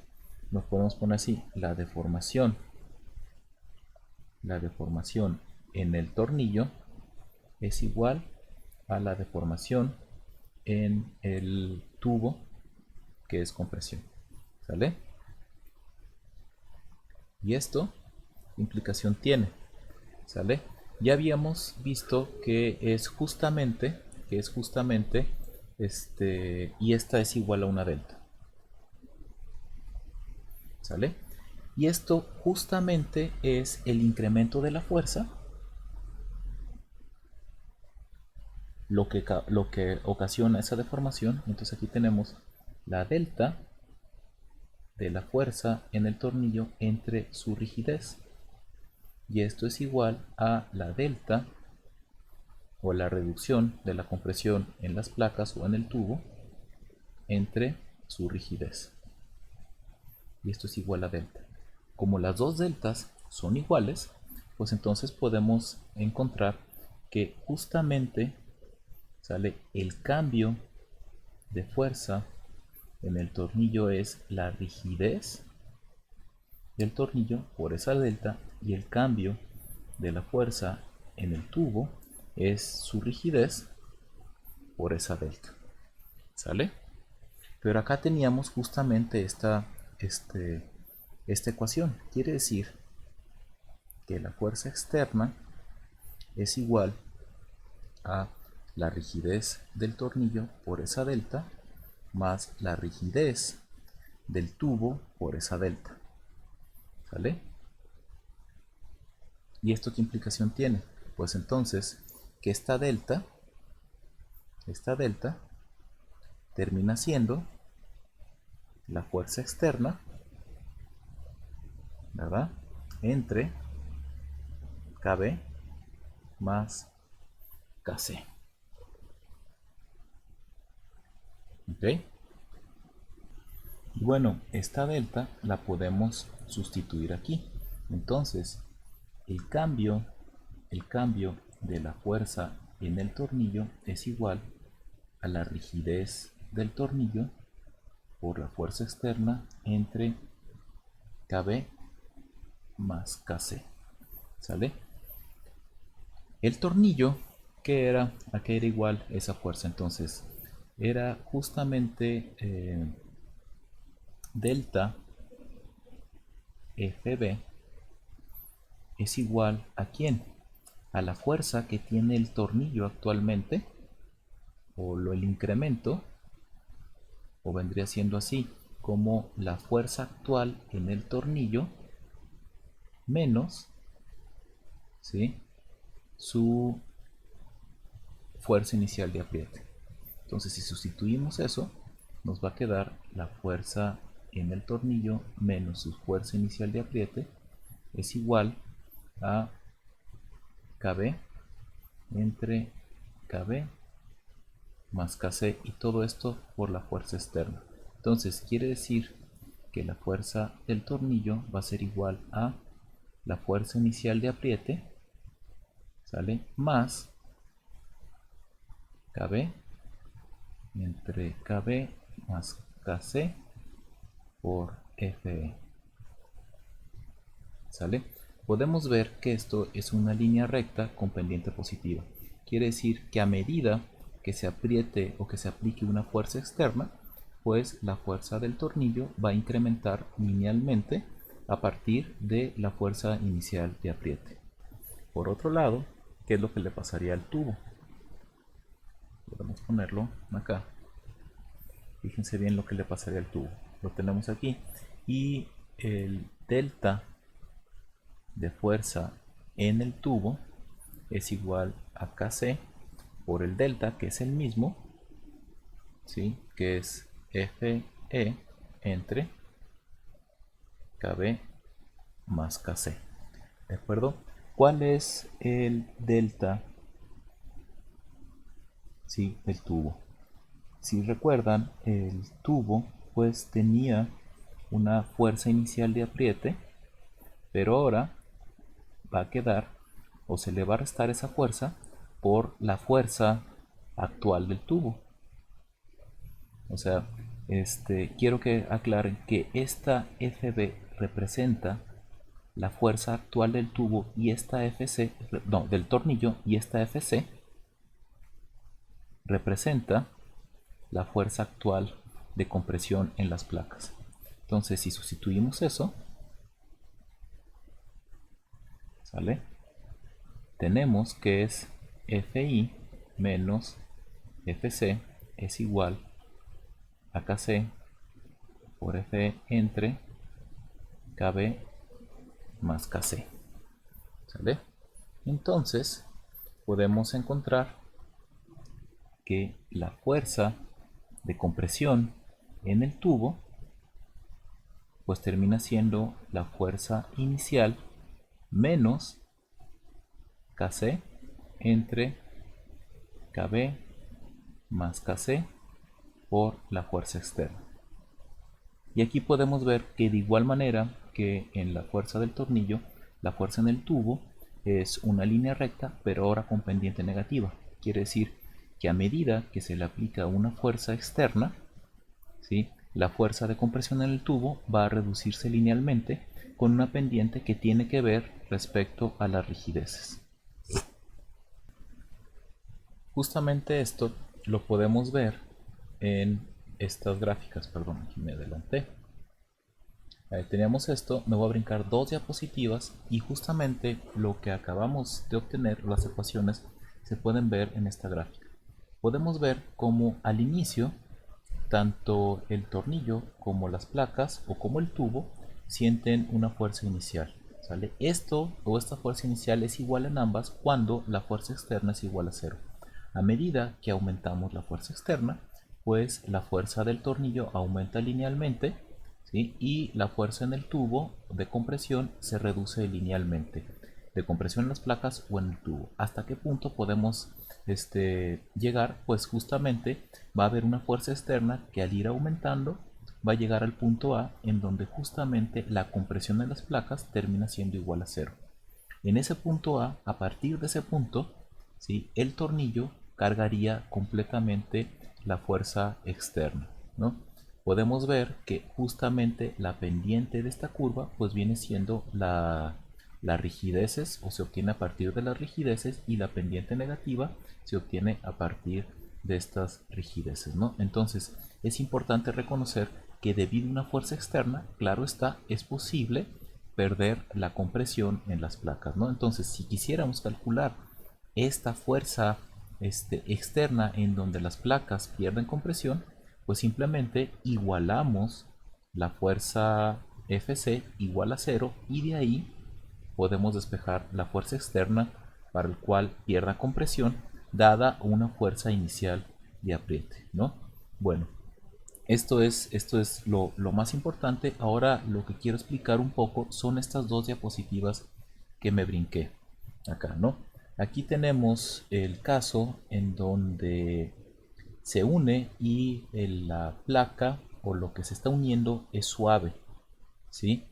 Speaker 1: Nos podemos poner así, la deformación en el tornillo es igual a la deformación en el tubo que es compresión. ¿Sale? Y esto, ¿qué implicación tiene? ¿Sale? Ya habíamos visto y esta es igual a una delta. ¿Sale? Y esto justamente es el incremento de la fuerza, lo que ocasiona esa deformación. Entonces aquí tenemos la delta de la fuerza en el tornillo entre su rigidez. Y esto es igual a la delta o la reducción de la compresión en las placas o en el tubo entre su rigidez. Y esto es igual a delta. Como las dos deltas son iguales, pues entonces podemos encontrar que justamente sale el cambio de fuerza en el tornillo es la rigidez del tornillo por esa delta, y el cambio de la fuerza en el tubo es su rigidez por esa delta. ¿Sale? Pero acá teníamos justamente esta ecuación. Quiere decir que la fuerza externa es igual a la rigidez del tornillo por esa delta más la rigidez del tubo por esa delta. ¿Sale? ¿Y esto qué implicación tiene? Pues entonces que esta delta termina siendo la fuerza externa, ¿verdad?, entre KB más KC. ¿Ok? Y bueno, esta delta la podemos sustituir aquí. Entonces, el cambio de la fuerza en el tornillo es igual a la rigidez del tornillo por la fuerza externa entre KB más KC. ¿Sale? El tornillo, ¿qué era? ¿A qué era igual esa fuerza? Entonces, era justamente delta FB es igual ¿a quién? A la fuerza que tiene el tornillo actualmente, o el incremento, o vendría siendo así, como la fuerza actual en el tornillo menos, ¿sí?, su fuerza inicial de apriete. Entonces, si sustituimos eso, nos va a quedar la fuerza en el tornillo menos su fuerza inicial de apriete es igual a KB entre KB más KC, y todo esto por la fuerza externa. Entonces quiere decir que la fuerza del tornillo va a ser igual a la fuerza inicial de apriete, ¿sale?, más KB entre KB más KC por FE. ¿Sale? Podemos ver que esto es una línea recta con pendiente positiva. Quiere decir que a medida que se apriete o que se aplique una fuerza externa, pues la fuerza del tornillo va a incrementar linealmente a partir de la fuerza inicial de apriete. Por otro lado, ¿qué es lo que le pasaría al tubo? Podemos ponerlo acá. Fíjense bien lo que le pasaría al tubo. Lo tenemos aquí. Y el delta de fuerza en el tubo es igual a KC por el delta, que es el mismo, ¿sí?, que es FE entre KB más KC. ¿De acuerdo? ¿Cuál es el delta, sí, del tubo? Si recuerdan, el tubo pues tenía una fuerza inicial de apriete, pero ahora va a quedar, o se le va a restar esa fuerza por la fuerza actual del tubo. O sea, quiero que aclaren que esta FB representa la fuerza actual del tubo, y esta FC, no, del tornillo, y esta FC representa la fuerza actual de compresión en las placas. Entonces, si sustituimos eso, ¿sale?, tenemos que es FI menos FC es igual a KC por FE entre KB más KC. ¿Sale? Entonces podemos encontrar que la fuerza de compresión en el tubo pues termina siendo la fuerza inicial menos KC entre KB más KC por la fuerza externa. Y aquí podemos ver que de igual manera que en la fuerza del tornillo, la fuerza en el tubo es una línea recta, pero ahora con pendiente negativa. Quiere decir que a medida que se le aplica una fuerza externa, ¿sí?, la fuerza de compresión en el tubo va a reducirse linealmente con una pendiente que tiene que ver respecto a las rigideces. Justamente esto lo podemos ver en estas gráficas. Perdón, aquí me adelanté. Ahí teníamos esto, me voy a brincar dos diapositivas y justamente lo que acabamos de obtener, las ecuaciones, se pueden ver en esta gráfica. Podemos ver cómo al inicio tanto el tornillo como las placas o como el tubo sienten una fuerza inicial, ¿sale? Esto o esta fuerza inicial es igual en ambas cuando la fuerza externa es igual a cero. A medida que aumentamos la fuerza externa, pues la fuerza del tornillo aumenta linealmente, ¿sí?, y la fuerza en el tubo de compresión se reduce linealmente, de compresión en las placas o en el tubo. ¿Hasta qué punto podemos llegar? Pues justamente va a haber una fuerza externa que al ir aumentando va a llegar al punto A, en donde justamente la compresión de las placas termina siendo igual a cero. En ese punto a partir de ese punto, ¿sí?, el tornillo cargaría completamente la fuerza externa, ¿no? Podemos ver que justamente la pendiente de esta curva pues viene siendo las rigideces, o se obtiene a partir de las rigideces, y la pendiente negativa se obtiene a partir de estas rigideces, ¿no? Entonces es importante reconocer que debido a una fuerza externa, claro está, es posible perder la compresión en las placas, ¿no? Entonces, si quisiéramos calcular esta fuerza externa en donde las placas pierden compresión, pues simplemente igualamos la fuerza Fc igual a cero, y de ahí podemos despejar la fuerza externa para el cual pierda compresión dada una fuerza inicial de apriete, ¿no? Bueno, esto es lo más importante. Ahora lo que quiero explicar un poco son estas dos diapositivas que me brinqué acá, ¿no? Aquí tenemos el caso en donde se une y la placa o lo que se está uniendo es suave, ¿sí?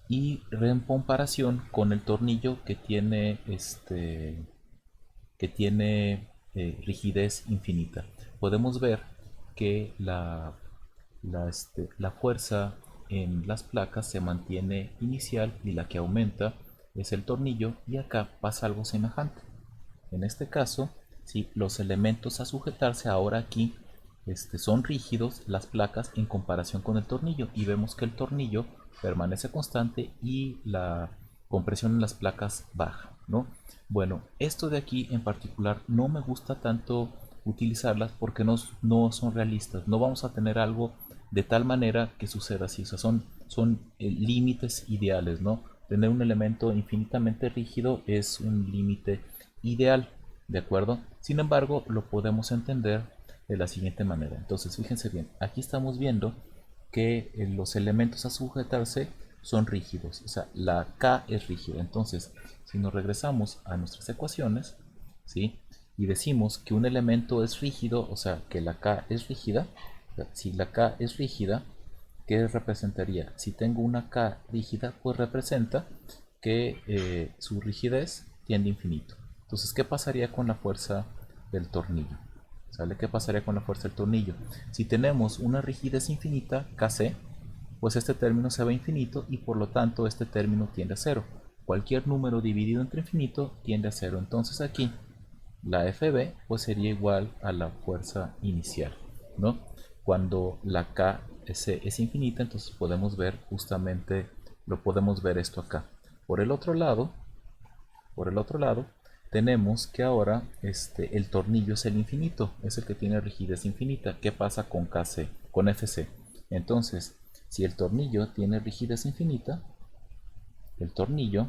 Speaker 1: Y en comparación con el tornillo que tiene rigidez infinita, podemos ver que la fuerza en las placas se mantiene inicial y la que aumenta es el tornillo, y acá pasa algo semejante. En este caso, si los elementos a sujetarse ahora aquí son rígidos, las placas, en comparación con el tornillo, y vemos que el tornillo permanece constante y la compresión en las placas baja, ¿no? Bueno, esto de aquí en particular no me gusta tanto utilizarlas porque no son realistas. No vamos a tener algo de tal manera que suceda así. O sea, son límites ideales, ¿no? Tener un elemento infinitamente rígido es un límite ideal, ¿de acuerdo? Sin embargo, lo podemos entender de la siguiente manera. Entonces, fíjense bien, aquí estamos viendo que los elementos a sujetarse son rígidos, o sea, la K es rígida. Entonces, si nos regresamos a nuestras ecuaciones, ¿sí?, y decimos que un elemento es rígido, o sea, que la K es rígida, o sea, si la K es rígida, ¿qué representaría? Si tengo una K rígida, pues representa que su rigidez tiende a infinito. Entonces, ¿qué pasaría con la fuerza del tornillo? ¿Sale? ¿Qué pasaría con la fuerza del tornillo? Si tenemos una rigidez infinita, Kc, pues este término se va a infinito y por lo tanto este término tiende a cero. Cualquier número dividido entre infinito tiende a cero. Entonces aquí la Fb pues sería igual a la fuerza inicial, ¿no? Cuando la K es infinita, entonces podemos ver justamente, lo podemos ver esto acá. Por el otro lado, tenemos que ahora el tornillo es el infinito, es el que tiene rigidez infinita. ¿Qué pasa con Kc, con Fc? Entonces, si el tornillo tiene rigidez infinita, el tornillo,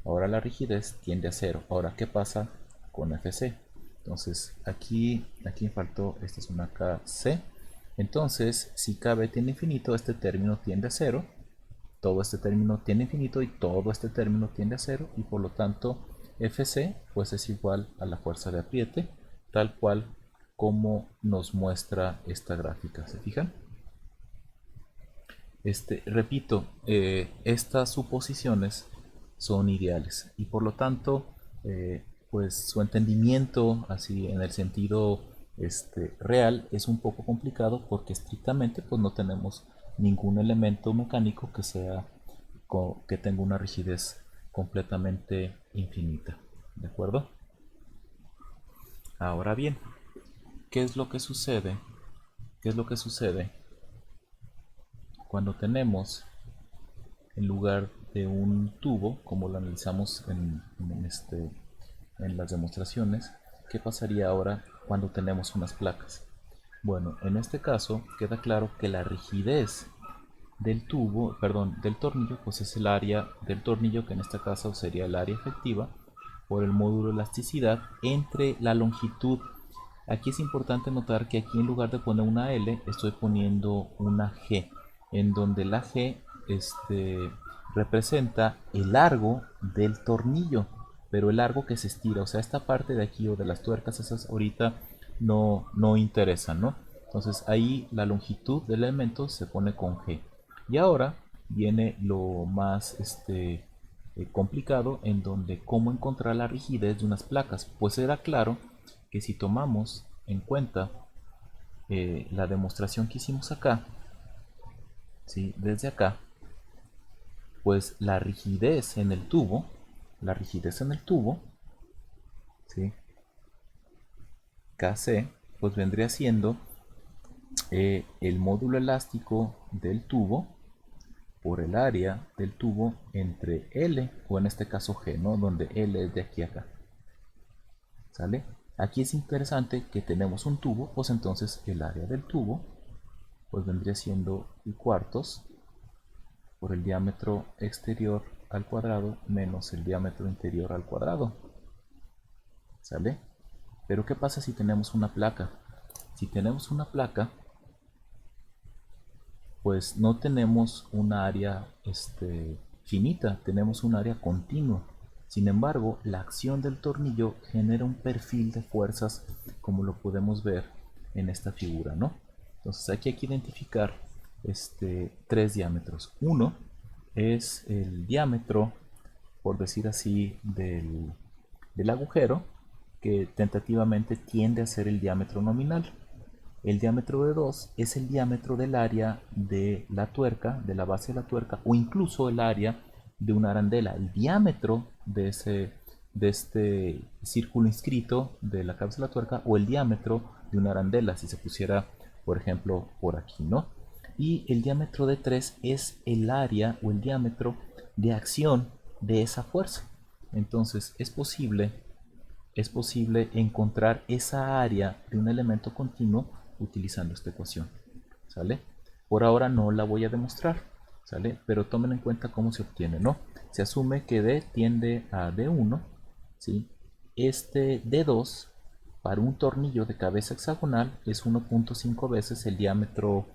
Speaker 1: ahora la rigidez tiende a cero. Ahora, ¿qué pasa con Fc? Entonces, aquí me faltó, esta es una Kc. Entonces, si Kb tiene infinito, este término tiende a cero. Todo este término tiende a infinito y todo este término tiende a cero, y por lo tanto Fc pues es igual a la fuerza de apriete, tal cual como nos muestra esta gráfica. ¿Se fijan? Repito, estas suposiciones son ideales y por lo tanto pues su entendimiento así en el sentido real es un poco complicado porque estrictamente pues no tenemos ningún elemento mecánico que sea que tenga una rigidez completamente infinita. ¿De acuerdo? Ahora bien, ¿qué es lo que sucede? ¿Qué es lo que sucede cuando tenemos en lugar de un tubo, como lo analizamos en las demostraciones? ¿Qué pasaría ahora cuando tenemos unas placas? Bueno, en este caso queda claro que la rigidez del tubo, perdón, del tornillo, pues es el área del tornillo, que en este caso sería el área efectiva, por el módulo de elasticidad entre la longitud. Aquí es importante notar que aquí en lugar de poner una L, estoy poniendo una G, en donde la G representa el largo del tornillo, pero el largo que se estira, o sea, esta parte de aquí o de las tuercas, esas ahorita no interesan, ¿no? Entonces ahí la longitud del elemento se pone con G. Y ahora viene lo más complicado, en donde cómo encontrar la rigidez de unas placas. Pues era claro que si tomamos en cuenta la demostración que hicimos acá, ¿sí? Desde acá, pues la rigidez en el tubo, ¿sí? Kc, pues vendría siendo el módulo elástico del tubo por el área del tubo entre L, o en este caso G, ¿no? Donde L es de aquí a acá. ¿Sale? Aquí es interesante que tenemos un tubo, pues entonces el área del tubo pues vendría siendo y cuartos por el diámetro exterior al cuadrado menos el diámetro interior al cuadrado. ¿Sale? Pero ¿qué pasa si tenemos una placa? Si tenemos una placa, pues no tenemos un área finita, tenemos un área continua. Sin embargo, la acción del tornillo genera un perfil de fuerzas, como lo podemos ver en esta figura, ¿no? Entonces aquí hay que identificar tres diámetros. Uno es el diámetro, por decir así, del agujero, que tentativamente tiende a ser el diámetro nominal. El diámetro de 2 es el diámetro del área de la tuerca, de la base de la tuerca, o incluso el área de una arandela. El diámetro de este círculo inscrito de la cabeza de la tuerca, o el diámetro de una arandela, si se pusiera, por ejemplo, por aquí, ¿no? Y el diámetro de 3 es el área o el diámetro de acción de esa fuerza. Entonces es posible encontrar esa área de un elemento continuo utilizando esta ecuación. ¿Sale? Por ahora no la voy a demostrar, ¿sale? Pero tomen en cuenta cómo se obtiene, ¿no? Se asume que D tiende a D1, ¿sí? Este D2 para un tornillo de cabeza hexagonal es 1.5 veces el diámetro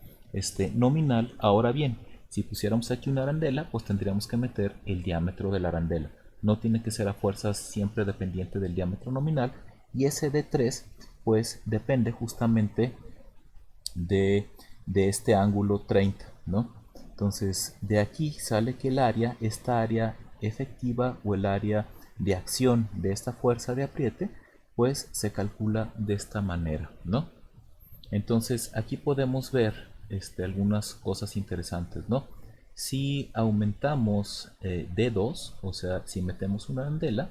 Speaker 1: nominal. Ahora bien, si pusiéramos aquí una arandela, pues tendríamos que meter el diámetro de la arandela. No tiene que ser a fuerzas siempre dependiente del diámetro nominal. Y ese D3 pues depende justamente de este ángulo 30, ¿no? Entonces de aquí sale que el área, esta área efectiva o el área de acción de esta fuerza de apriete, pues se calcula de esta manera, ¿no? Entonces aquí podemos ver algunas cosas interesantes, ¿no? Si aumentamos D2, o sea, si metemos una arandela,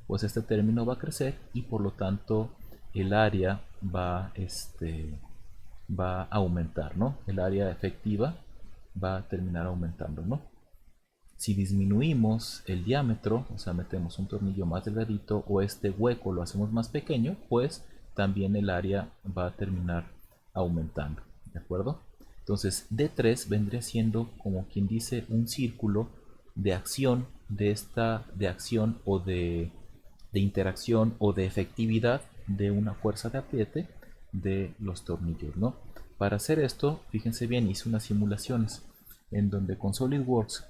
Speaker 1: pues este término va a crecer y por lo tanto el área va a aumentar, ¿no? El área efectiva va a terminar aumentando, ¿no? Si disminuimos el diámetro, o sea, metemos un tornillo más delgadito o este hueco lo hacemos más pequeño, pues también el área va a terminar aumentando, ¿de acuerdo? Entonces D3 vendría siendo como quien dice un círculo de acción de acción o de interacción o de efectividad de una fuerza de apriete de los tornillos, ¿no? Para hacer esto, fíjense bien, hice unas simulaciones en donde con SolidWorks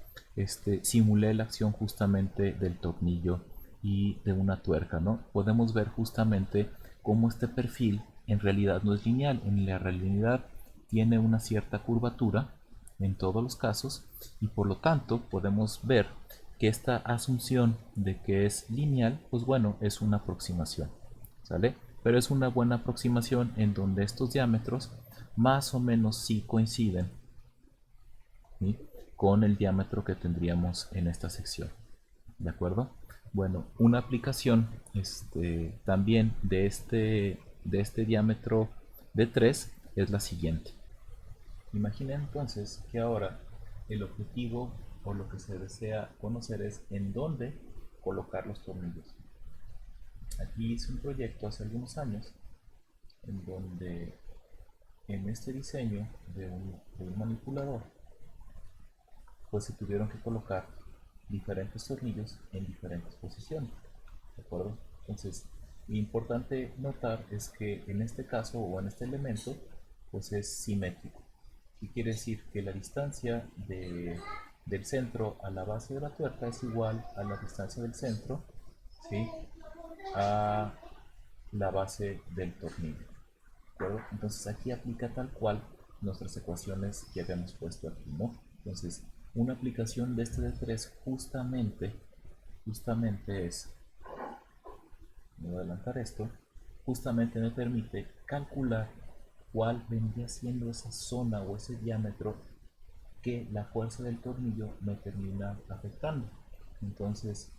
Speaker 1: simulé la acción justamente del tornillo y de una tuerca, ¿no? Podemos ver justamente cómo este perfil en realidad no es lineal, en la realidad tiene una cierta curvatura en todos los casos y por lo tanto podemos ver que esta asunción de que es lineal, pues bueno, es una aproximación, ¿sale? Pero es una buena aproximación en donde estos diámetros más o menos sí coinciden, ¿sí?, con el diámetro que tendríamos en esta sección. ¿De acuerdo? Bueno, una aplicación también de este diámetro de 3 es la siguiente. Imaginen entonces que ahora el objetivo o lo que se desea conocer es en dónde colocar los tornillos. Aquí hice un proyecto hace algunos años en donde en este diseño de un manipulador pues se tuvieron que colocar diferentes tornillos en diferentes posiciones, ¿de acuerdo? Entonces, lo importante notar es que en este caso o en este elemento pues es simétrico. ¿Qué quiere decir? Que la distancia del centro a la base de la tuerca es igual a la distancia del centro, ¿sí?, a la base del tornillo, ¿de acuerdo? Entonces aquí aplica tal cual nuestras ecuaciones que habíamos puesto aquí, ¿no? Entonces, una aplicación de este de 3 justamente es, voy a adelantar esto, justamente me permite calcular cuál vendría siendo esa zona o ese diámetro que la fuerza del tornillo me termina afectando. Entonces,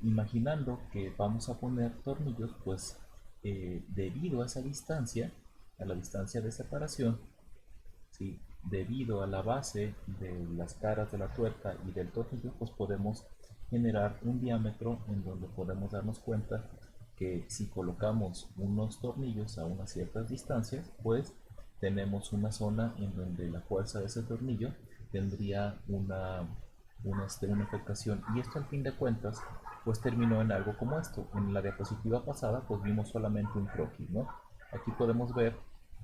Speaker 1: imaginando que vamos a poner tornillos, pues debido a esa distancia, a la distancia de separación, ¿sí?, debido a la base de las caras de la tuerca y del tornillo, pues podemos generar un diámetro en donde podemos darnos cuenta que si colocamos unos tornillos a unas ciertas distancias, pues tenemos una zona en donde la fuerza de ese tornillo tendría una afectación, y esto al fin de cuentas pues terminó en algo como esto. En la diapositiva pasada pues vimos solamente un croquis, ¿no? Aquí podemos ver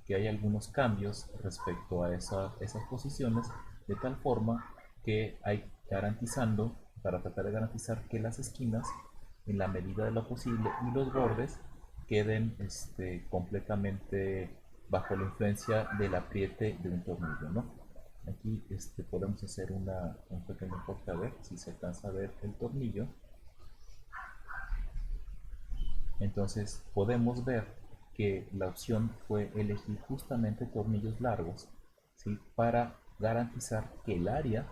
Speaker 1: que hay algunos cambios respecto a esas posiciones, de tal forma que hay garantizando, para tratar de garantizar que las esquinas, en la medida de lo posible, y los bordes queden completamente bajo la influencia del apriete de un tornillo, ¿no? Aquí podemos hacer un pequeño corte a ver si se alcanza a ver el tornillo. Entonces podemos ver que la opción fue elegir justamente tornillos largos, ¿sí?, para garantizar que el área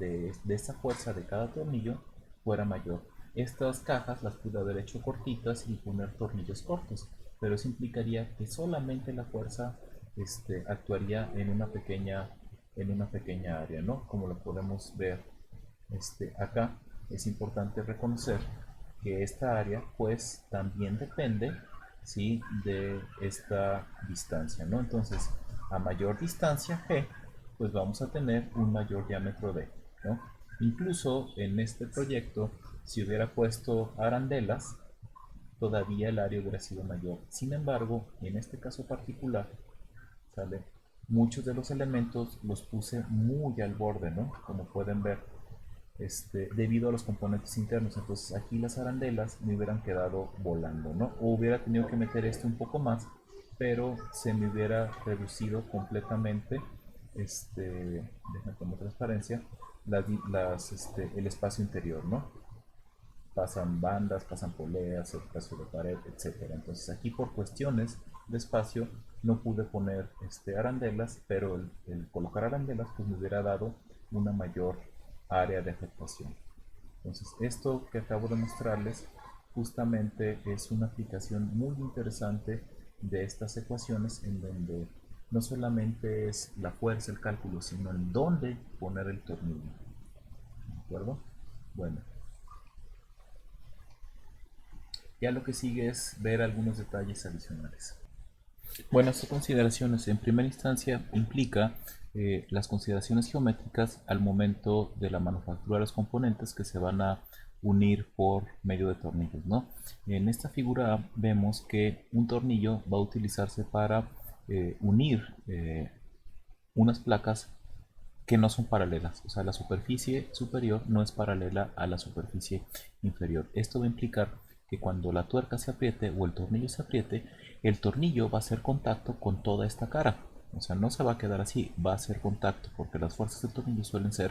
Speaker 1: de esa fuerza de cada tornillo fuera mayor. Estas cajas las pude haber hecho cortitas y poner tornillos cortos, pero eso implicaría que solamente la fuerza actuaría en una pequeña área, ¿no? Como lo podemos ver acá. Es importante reconocer que esta área pues también depende, ¿sí?, de esta distancia, ¿no? Entonces, a mayor distancia G, pues vamos a tener un mayor diámetro D, ¿no? Incluso en este proyecto, si hubiera puesto arandelas, todavía el área hubiera sido mayor. Sin embargo, en este caso particular, ¿sale?, muchos de los elementos los puse muy al borde, ¿no? Como pueden ver, debido a los componentes internos. Entonces aquí las arandelas me hubieran quedado volando, ¿no? O hubiera tenido que meter un poco más, pero se me hubiera reducido completamente, déjenme poner transparencia, el espacio interior, ¿no? Pasan bandas, pasan poleas, espacio de pared, etcétera. Entonces aquí por cuestiones de espacio no pude poner arandelas, pero el colocar arandelas pues me hubiera dado una mayor área de afectación. Entonces esto que acabo de mostrarles justamente es una aplicación muy interesante de estas ecuaciones, en donde no solamente es la fuerza, el cálculo, sino en dónde poner el tornillo. ¿De acuerdo? Bueno, ya lo que sigue es ver algunos detalles adicionales. Bueno, estas consideraciones en primera instancia implica las consideraciones geométricas al momento de la manufactura de los componentes que se van a unir por medio de tornillos, ¿no? En esta figura vemos que un tornillo va a utilizarse para unir unas placas que no son paralelas. O sea, la superficie superior no es paralela a la superficie inferior. Esto va a implicar que cuando la tuerca se apriete o el tornillo se apriete, el tornillo va a hacer contacto con toda esta cara. O sea, no se va a quedar así, va a hacer contacto porque las fuerzas del tornillo suelen ser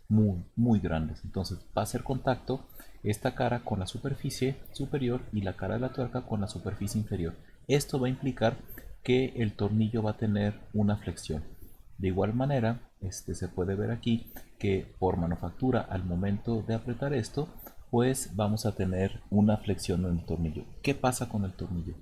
Speaker 1: muy grandes. Entonces va a hacer contacto esta cara con la superficie superior y la cara de la tuerca con la superficie inferior. Esto va a implicar que el tornillo va a tener una flexión. De igual manera, se puede ver aquí que por manufactura al momento de apretar esto, pues vamos a tener una flexión en el tornillo. ¿Qué pasa con el tornillo?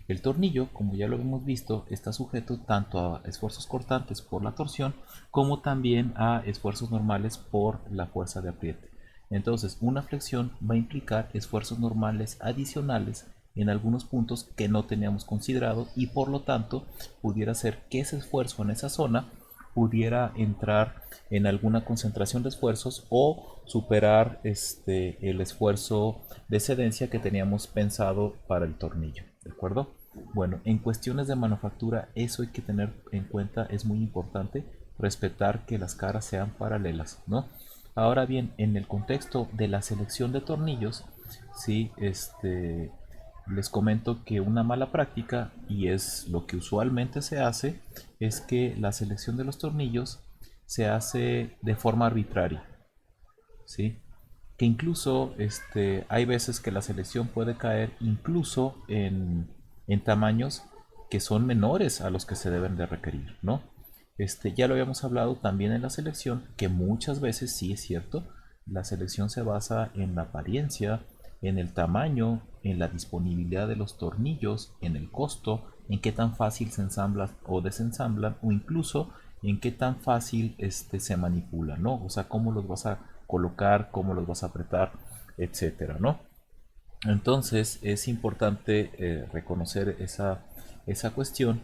Speaker 1: El tornillo, como ya lo hemos visto, está sujeto tanto a esfuerzos cortantes por la torsión como también a esfuerzos normales por la fuerza de apriete. Entonces, una flexión va a implicar esfuerzos normales adicionales en algunos puntos que no teníamos considerado y por lo tanto pudiera ser que ese esfuerzo en esa zona pudiera entrar en alguna concentración de esfuerzos o superar el esfuerzo de cedencia que teníamos pensado para el tornillo, ¿de acuerdo? Bueno, en cuestiones de manufactura eso hay que tener en cuenta, es muy importante respetar que las caras sean paralelas, ¿no? Ahora bien, en el contexto de la selección de tornillos, sí, les comento que una mala práctica, y es lo que usualmente se hace, es que la selección de los tornillos se hace de forma arbitraria, ¿sí? Que incluso hay veces que la selección puede caer incluso en tamaños que son menores a los que se deben de requerir, ¿no? Ya lo habíamos hablado también en la selección, que muchas veces sí es cierto, la selección se basa en la apariencia, en el tamaño, en la disponibilidad de los tornillos, en el costo, en qué tan fácil se ensamblan o desensamblan, o incluso en qué tan fácil se manipula, ¿no? O sea, cómo los vas a colocar, cómo los vas a apretar, etcétera, ¿no? Entonces es importante reconocer esa cuestión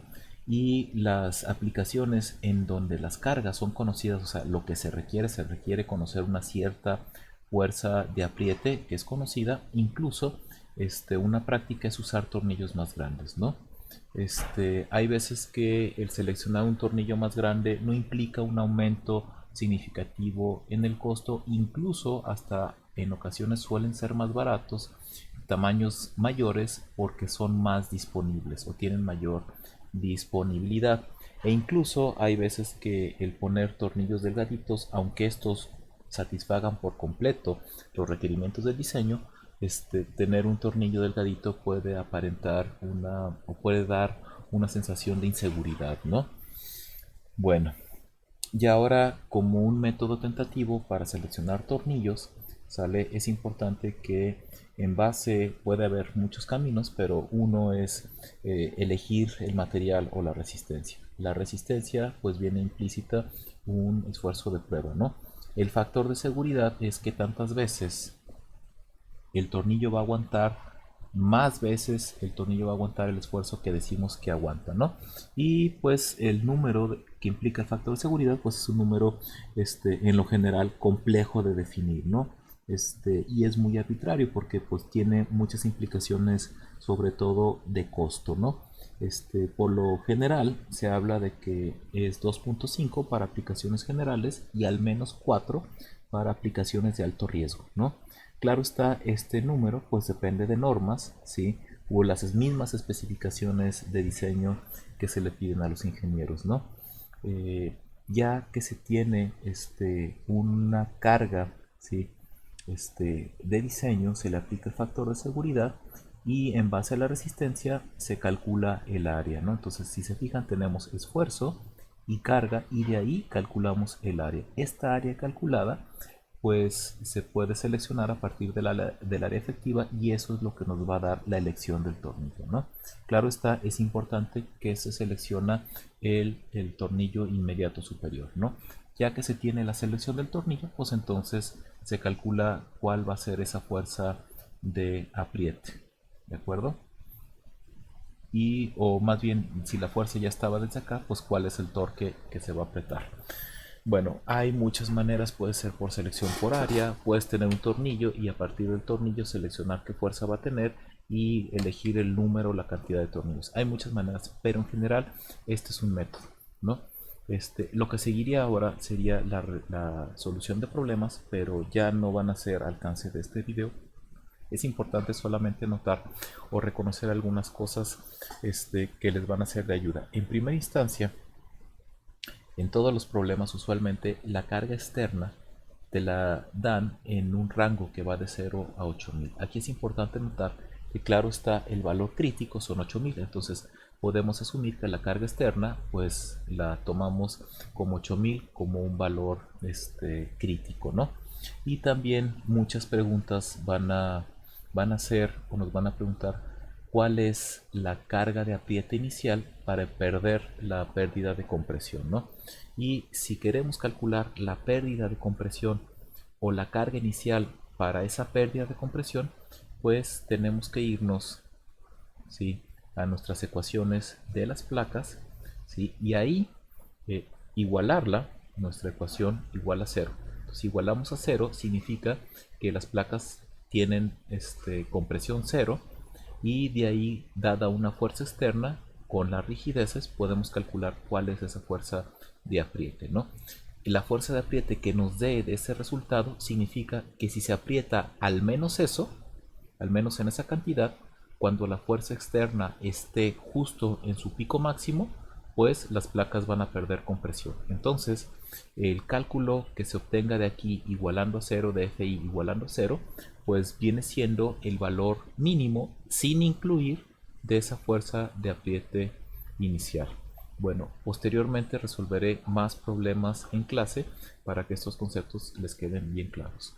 Speaker 1: y las aplicaciones en donde las cargas son conocidas, o sea, lo que se requiere conocer una cierta fuerza de apriete que es conocida, incluso una práctica es usar tornillos más grandes, ¿no? Hay veces que el seleccionar un tornillo más grande no implica un aumento significativo en el costo, incluso hasta en ocasiones suelen ser más baratos tamaños mayores porque son más disponibles o tienen mayor disponibilidad. E incluso hay veces que el poner tornillos delgaditos, aunque estos satisfagan por completo los requerimientos del diseño, tener un tornillo delgadito puede aparentar una o puede dar una sensación de inseguridad, ¿no? Bueno, y ahora, como un método tentativo para seleccionar tornillos, ¿sale? Es importante que en base puede haber muchos caminos, pero uno es elegir el material o la resistencia. La resistencia pues viene implícita un esfuerzo de prueba, ¿no? El factor de seguridad es que tantas veces el tornillo va a aguantar, más veces el tornillo va a aguantar el esfuerzo que decimos que aguanta, ¿no? Y pues el número que implica el factor de seguridad pues es un número en lo general complejo de definir, ¿no? Y es muy arbitrario porque pues tiene muchas implicaciones sobre todo de costo, ¿no? Por lo general se habla de que es 2.5 para aplicaciones generales y al menos 4 para aplicaciones de alto riesgo, ¿no? Claro está, este número pues depende de normas, ¿sí? O las mismas especificaciones de diseño que se le piden a los ingenieros, ¿no? Ya que se tiene una carga, ¿sí? De diseño, se le aplica el factor de seguridad y en base a la resistencia se calcula el área, ¿no? Entonces, si se fijan, tenemos esfuerzo y carga y de ahí calculamos el área. Esta área calculada pues se puede seleccionar a partir del área efectiva y eso es lo que nos va a dar la elección del tornillo, ¿no? Claro está, es importante que se selecciona el tornillo inmediato superior, ¿no? Ya que se tiene la selección del tornillo, pues entonces se calcula cuál va a ser esa fuerza de apriete, ¿de acuerdo? Y, o más bien, si la fuerza ya estaba desde acá, pues cuál es el torque que se va a apretar. Bueno, hay muchas maneras, puede ser por selección por área, puedes tener un tornillo y a partir del tornillo seleccionar qué fuerza va a tener y elegir el número, la cantidad de tornillos. Hay muchas maneras, pero en general este es un método, ¿no? Lo que seguiría ahora sería la solución de problemas, pero ya no van a ser alcance de este video. Es importante solamente notar o reconocer algunas cosas que les van a ser de ayuda. En primera instancia, en todos los problemas usualmente la carga externa te la dan en un rango que va de 0 a 8000. Aquí es importante notar que claro está el valor crítico son 8000, entonces podemos asumir que la carga externa pues la tomamos como 8000 como un valor crítico, ¿no? Y también muchas preguntas van a hacer o nos van a preguntar cuál es la carga de apriete inicial para perder la pérdida de compresión, ¿no? Y si queremos calcular la pérdida de compresión o la carga inicial para esa pérdida de compresión, pues tenemos que irnos, ¿sí?, a nuestras ecuaciones de las placas, ¿sí?, y ahí igualarla, nuestra ecuación igual a cero. Si igualamos a cero significa que las placas tienen compresión cero, y de ahí, dada una fuerza externa con las rigideces, podemos calcular cuál es esa fuerza de apriete, ¿no? La fuerza de apriete que nos dé de ese resultado significa que si se aprieta al menos eso, al menos en esa cantidad, cuando la fuerza externa esté justo en su pico máximo, pues las placas van a perder compresión. Entonces, el cálculo que se obtenga de aquí igualando a 0, de Fi igualando a 0, pues viene siendo el valor mínimo sin incluir de esa fuerza de apriete inicial. Bueno, posteriormente resolveré más problemas en clase para que estos conceptos les queden bien claros.